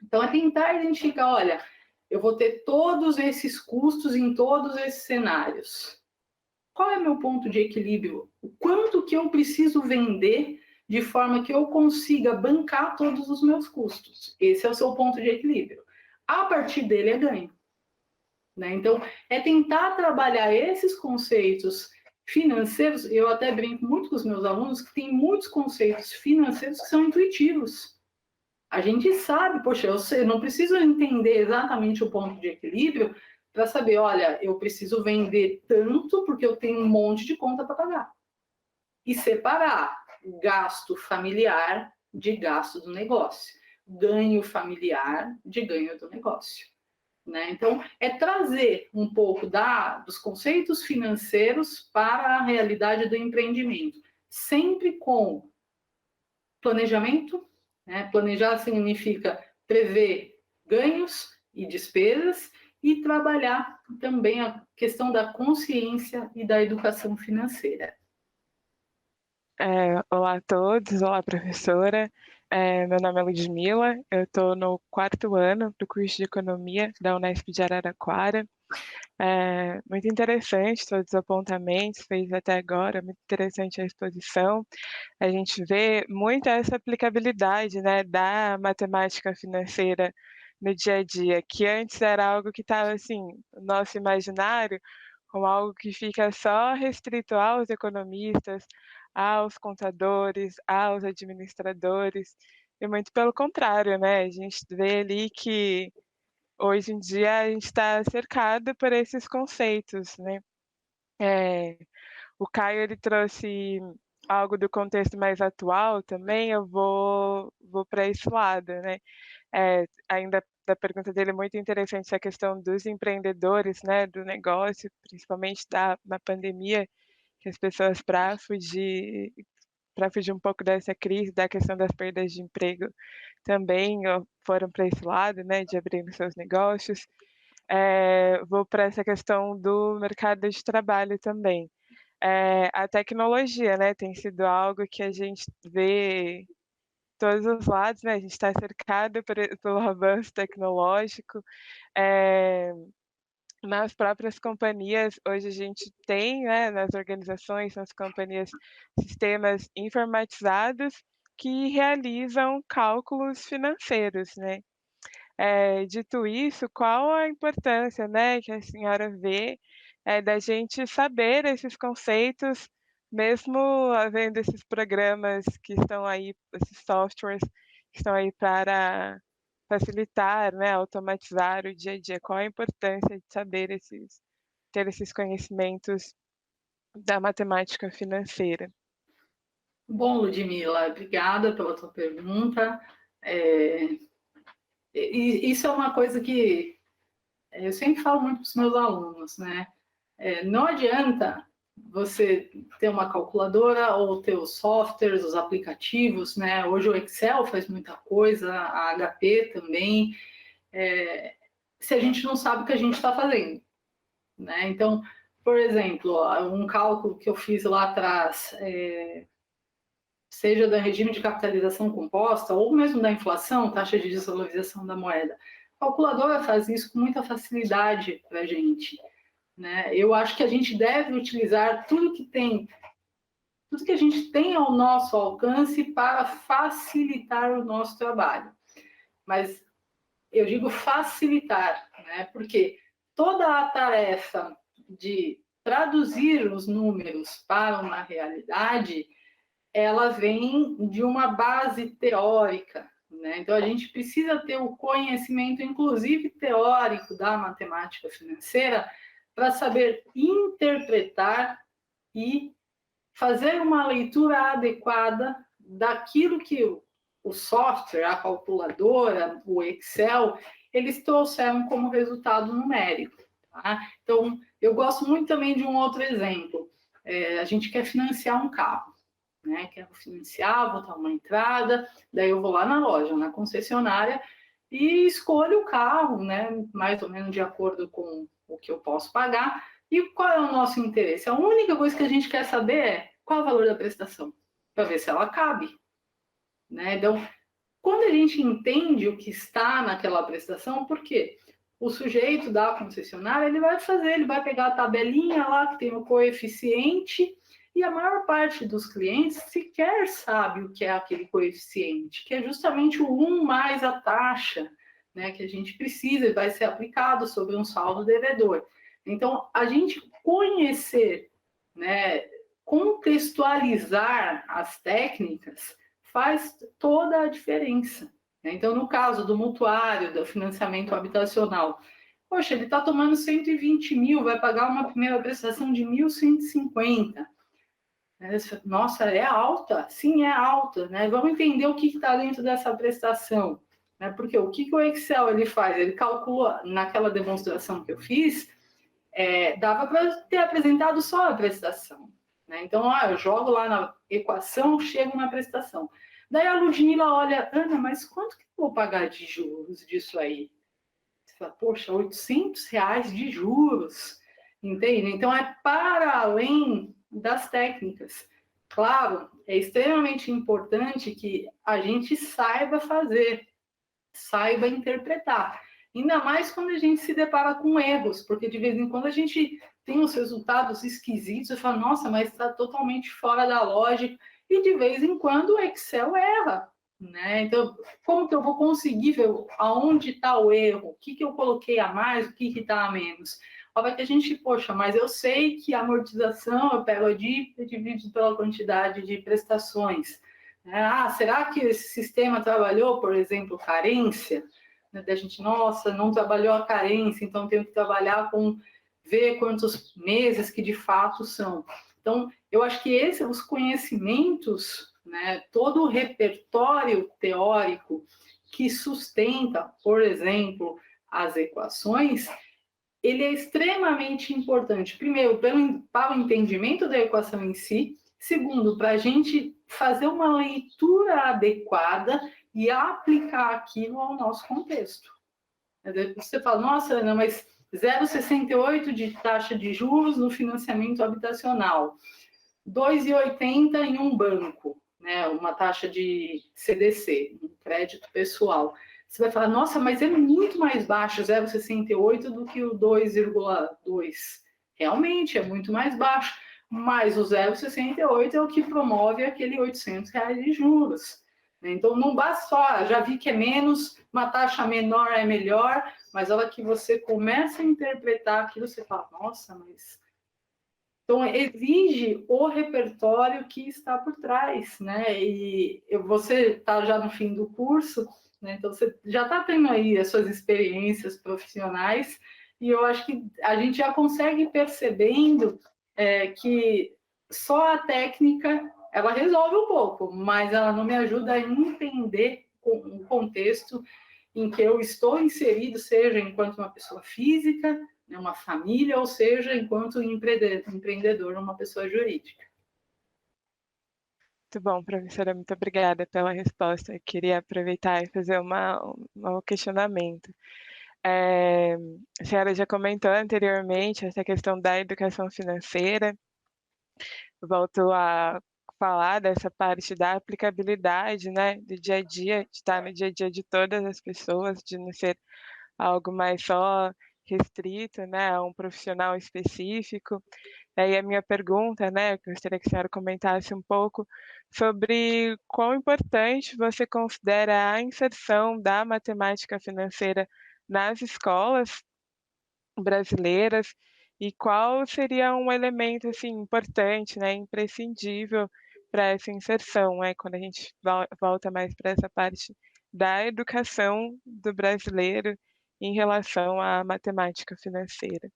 Speaker 1: Então, é tentar identificar, olha, eu vou ter todos esses custos em todos esses cenários. Qual é o meu ponto de equilíbrio? O quanto que eu preciso vender de forma que eu consiga bancar todos os meus custos? Esse é o seu ponto de equilíbrio. A partir dele é ganho. Né? Então, é tentar trabalhar esses conceitos financeiros. Eu até brinco muito com os meus alunos que tem muitos conceitos financeiros que são intuitivos. A gente sabe, poxa, eu não preciso entender exatamente o ponto de equilíbrio para saber, olha, eu preciso vender tanto porque eu tenho um monte de conta para pagar. E separar gasto familiar de gasto do negócio, ganho familiar de ganho do negócio. Né? Então, é trazer um pouco dos conceitos financeiros para a realidade do empreendimento, sempre com planejamento. Né? Planejar significa prever ganhos e despesas e trabalhar também a questão da consciência e da educação financeira.
Speaker 7: Olá a todos, olá professora. Meu nome é Ludmila, eu estou no 4º ano do curso de Economia da Unesp de Araraquara. Muito interessante todos os apontamentos feitos até agora, muito interessante a exposição. A gente vê muito essa aplicabilidade, né, da matemática financeira no dia a dia, que antes era algo que estava assim, no nosso imaginário, como algo que fica só restrito aos economistas, aos contadores, aos administradores, e muito pelo contrário, né? A gente vê ali que hoje em dia a gente está cercado por esses conceitos, né? O Caio ele trouxe algo do contexto mais atual também, eu vou para esse lado, né? Ainda da pergunta dele é muito interessante essa questão dos empreendedores, né, do negócio, principalmente na pandemia, que as pessoas para fugir um pouco dessa crise, da questão das perdas de emprego, também foram para esse lado, né, de abrir seus negócios. vou para essa questão do mercado de trabalho também. A tecnologia, né, tem sido algo que a gente vê todos os lados, né? A gente está cercado pelo avanço tecnológico. Nas próprias companhias, hoje a gente tem, né, nas organizações, nas companhias, sistemas informatizados que realizam cálculos financeiros, né? Dito isso, qual a importância, né, que a senhora vê da gente saber esses conceitos, mesmo havendo esses programas que estão aí, esses softwares que estão aí para facilitar, né, automatizar o dia a dia? Qual a importância de saber ter esses conhecimentos da matemática financeira?
Speaker 1: Bom, Ludmila, obrigada pela tua pergunta. Isso é uma coisa que eu sempre falo muito para os meus alunos, né? Não adianta você ter uma calculadora ou ter os softwares, os aplicativos, né? Hoje o Excel faz muita coisa, a HP também, se a gente não sabe o que a gente está fazendo, né? Então, por exemplo, um cálculo que eu fiz lá atrás, seja do regime de capitalização composta ou mesmo da inflação, taxa de desvalorização da moeda, a calculadora faz isso com muita facilidade para a gente, né? Eu acho que a gente deve utilizar tudo que a gente tem ao nosso alcance para facilitar o nosso trabalho. Mas eu digo facilitar, né? Porque toda a tarefa de traduzir os números para uma realidade, ela vem de uma base teórica, né? Então a gente precisa ter o conhecimento, inclusive teórico, da matemática financeira para saber interpretar e fazer uma leitura adequada daquilo que o software, a calculadora, o Excel, eles trouxeram como resultado numérico. Tá? Então, eu gosto muito também de um outro exemplo. A gente quer financiar um carro, né? Quero financiar, botar uma entrada, daí eu vou lá na loja, na concessionária, e escolho o carro, né? Mais ou menos de acordo com o que eu posso pagar. E qual é o nosso interesse? A única coisa que a gente quer saber é qual é o valor da prestação, para ver se ela cabe, né? Então, quando a gente entende o que está naquela prestação, por quê? O sujeito da concessionária, ele vai pegar a tabelinha lá que tem o coeficiente, e a maior parte dos clientes sequer sabe o que é aquele coeficiente, que é justamente o 1 mais a taxa, né, que a gente precisa e vai ser aplicado sobre um saldo devedor. Então, a gente conhecer, né, contextualizar as técnicas faz toda a diferença. Então, no caso do mutuário, do financiamento habitacional, poxa, ele está tomando 120 mil, vai pagar uma primeira prestação de 1.150. Nossa, é alta? Sim, é alta. Né? Vamos entender o que está dentro dessa prestação. Né? Porque o que o Excel ele faz? Ele calcula, naquela demonstração que eu fiz, dava para ter apresentado só a prestação. Né? Então, eu jogo lá na equação, chego na prestação. Daí a Ludmila olha, Ana, mas quanto que eu vou pagar de juros disso aí? Você fala, poxa, R$800 de juros, entende? Então, é para além das técnicas. Claro, é extremamente importante que a gente saiba fazer, saiba interpretar. Ainda mais quando a gente se depara com erros, porque de vez em quando a gente tem os resultados esquisitos e fala, nossa, mas está totalmente fora da lógica. E de vez em quando o Excel erra, né? Então, como que eu vou conseguir ver aonde está o erro? O que eu coloquei a mais, o que está a menos? Vai que a gente, poxa, mas eu sei que a amortização, eu pego a dívida e divido pela quantidade de prestações. Será que esse sistema trabalhou, por exemplo, carência? Da gente, nossa, não trabalhou a carência, então tenho que trabalhar com ver quantos meses que de fato são. Então, eu acho que os conhecimentos, né, todo o repertório teórico que sustenta, por exemplo, as equações, ele é extremamente importante. Primeiro, para o entendimento da equação em si. Segundo, para a gente fazer uma leitura adequada e aplicar aquilo ao nosso contexto. Você fala, nossa, Ana, mas 0,68 de taxa de juros no financiamento habitacional, 2,80 em um banco, né, uma taxa de CDC, um crédito pessoal. Você vai falar, nossa, mas é muito mais baixo 0,68 do que o 2,2. Realmente, é muito mais baixo, mas o 0,68 é o que promove aquele R$800 de juros. Então, não basta só, já vi que é menos, uma taxa menor é melhor, mas a hora que você começa a interpretar aquilo, você fala, nossa, mas... Então, exige o repertório que está por trás, né? E você está já no fim do curso, né? Então, você já está tendo aí as suas experiências profissionais, e eu acho que a gente já consegue percebendo que só a técnica, ela resolve um pouco, mas ela não me ajuda a entender o contexto em que eu estou inserido, seja enquanto uma pessoa física, uma família, ou seja, enquanto empreendedor, uma pessoa jurídica.
Speaker 7: Muito bom, professora, muito obrigada pela resposta. Eu queria aproveitar e fazer um questionamento. A senhora já comentou anteriormente essa questão da educação financeira. Volto a falar dessa parte da aplicabilidade, né, do dia a dia, de estar no dia a dia de todas as pessoas, de não ser algo mais só restrito, né, a um profissional específico. Aí a minha pergunta, né, que eu gostaria que a senhora comentasse um pouco sobre quão importante você considera a inserção da matemática financeira nas escolas brasileiras e qual seria um elemento assim importante, né, imprescindível para essa inserção, né, quando a gente volta mais para essa parte da educação do brasileiro em relação à matemática financeira.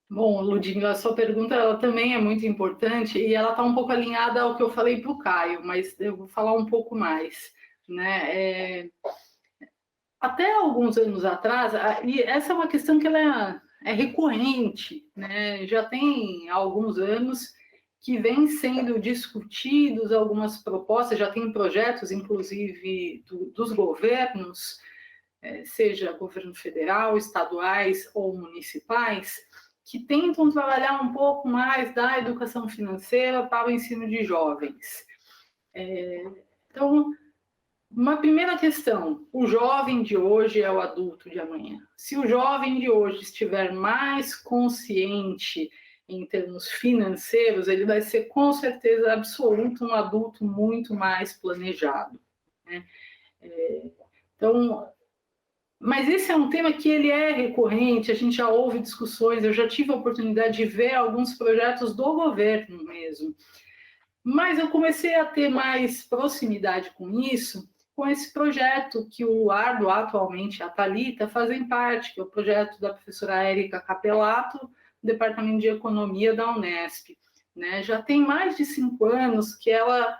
Speaker 1: Bom, Ludmila, a sua pergunta ela também é muito importante e ela está um pouco alinhada ao que eu falei para o Caio, mas eu vou falar um pouco mais, né? Até alguns anos atrás, e essa é uma questão que ela é recorrente, né? Já tem alguns anos que vem sendo discutidos algumas propostas, já tem projetos, inclusive, dos governos, seja governo federal, estaduais ou municipais, que tentam trabalhar um pouco mais da educação financeira para o ensino de jovens. Então, uma primeira questão, o jovem de hoje é o adulto de amanhã. Se o jovem de hoje estiver mais consciente em termos financeiros, ele vai ser, com certeza absoluta, um adulto muito mais planejado, né? Então, mas esse é um tema que ele é recorrente, a gente já ouve discussões, eu já tive a oportunidade de ver alguns projetos do governo mesmo. Mas eu comecei a ter mais proximidade com isso, com esse projeto que o Ardo, atualmente a Thalita, fazem parte, que é o projeto da professora Érica Capelato, do Departamento de Economia da Unesp, né? Já tem mais de 5 anos que ela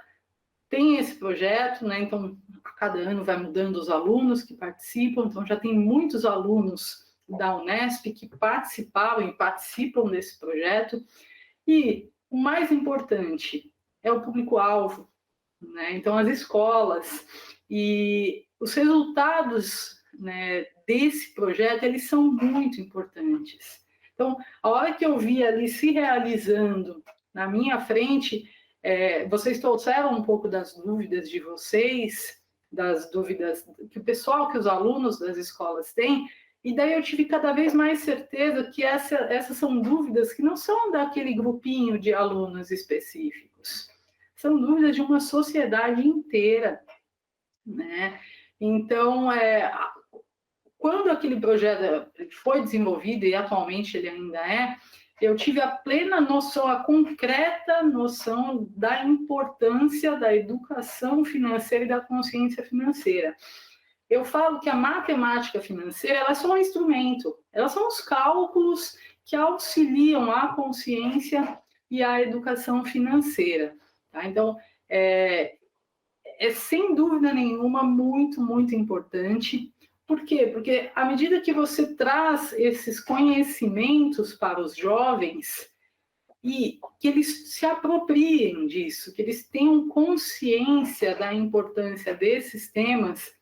Speaker 1: tem esse projeto, né? Então, a cada ano vai mudando os alunos que participam, então já tem muitos alunos da Unesp que participaram e participam desse projeto. E o mais importante é o público-alvo, né? Então, as escolas e os resultados, né, desse projeto, eles são muito importantes. Então, a hora que eu vi ali se realizando na minha frente, vocês trouxeram um pouco das dúvidas de vocês, das dúvidas que o pessoal, que os alunos das escolas têm, e daí eu tive cada vez mais certeza que essas são dúvidas que não são daquele grupinho de alunos específicos, são dúvidas de uma sociedade inteira, né? Então, quando aquele projeto foi desenvolvido, e atualmente ele ainda eu tive a plena noção, a concreta noção da importância da educação financeira e da consciência financeira. Eu falo que a matemática financeira, ela é só um instrumento, elas são os cálculos que auxiliam a consciência e a educação financeira. Tá? Então, é sem dúvida nenhuma muito, muito importante. Por quê? Porque à medida que você traz esses conhecimentos para os jovens e que eles se apropriem disso, que eles tenham consciência da importância desses temas,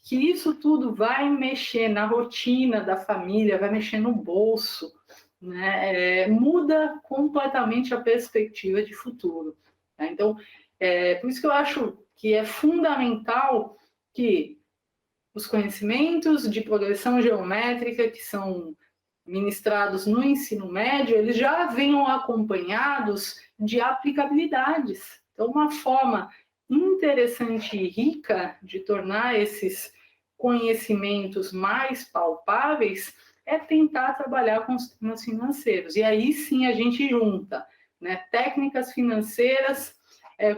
Speaker 1: que isso tudo vai mexer na rotina da família, vai mexer no bolso, né? Muda completamente a perspectiva de futuro. Né? Então, por isso que eu acho que é fundamental que os conhecimentos de progressão geométrica que são ministrados no ensino médio, eles já venham acompanhados de aplicabilidades. Então, uma forma interessante e rica de tornar esses conhecimentos mais palpáveis é tentar trabalhar com os temas financeiros. E aí sim a gente junta, né, técnicas financeiras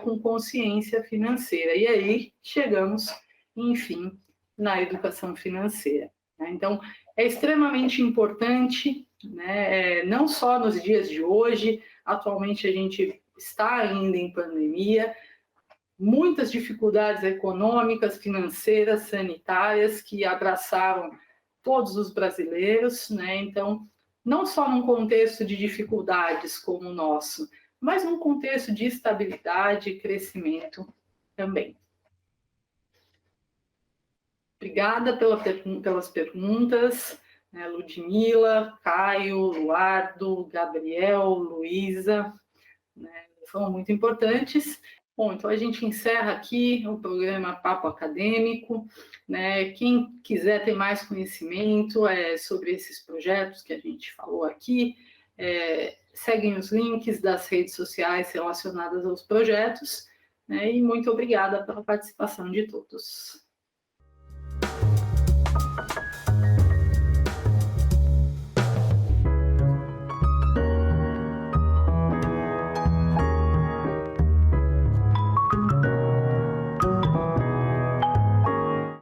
Speaker 1: com consciência financeira. E aí chegamos, enfim, na educação financeira. Né? Então, é extremamente importante, né, não só nos dias de hoje, atualmente a gente está ainda em pandemia, muitas dificuldades econômicas, financeiras, sanitárias que abraçaram todos os brasileiros, né? Então, não só num contexto de dificuldades como o nosso, mas num contexto de estabilidade e crescimento também. Obrigada pelas perguntas, né? Ludmila, Caio, Eduardo, Gabriel, Luísa, né? Foram muito importantes. Bom, então a gente encerra aqui o programa Papo Acadêmico, né? Quem quiser ter mais conhecimento sobre esses projetos que a gente falou aqui, seguem os links das redes sociais relacionadas aos projetos, né? E muito obrigada pela participação de todos.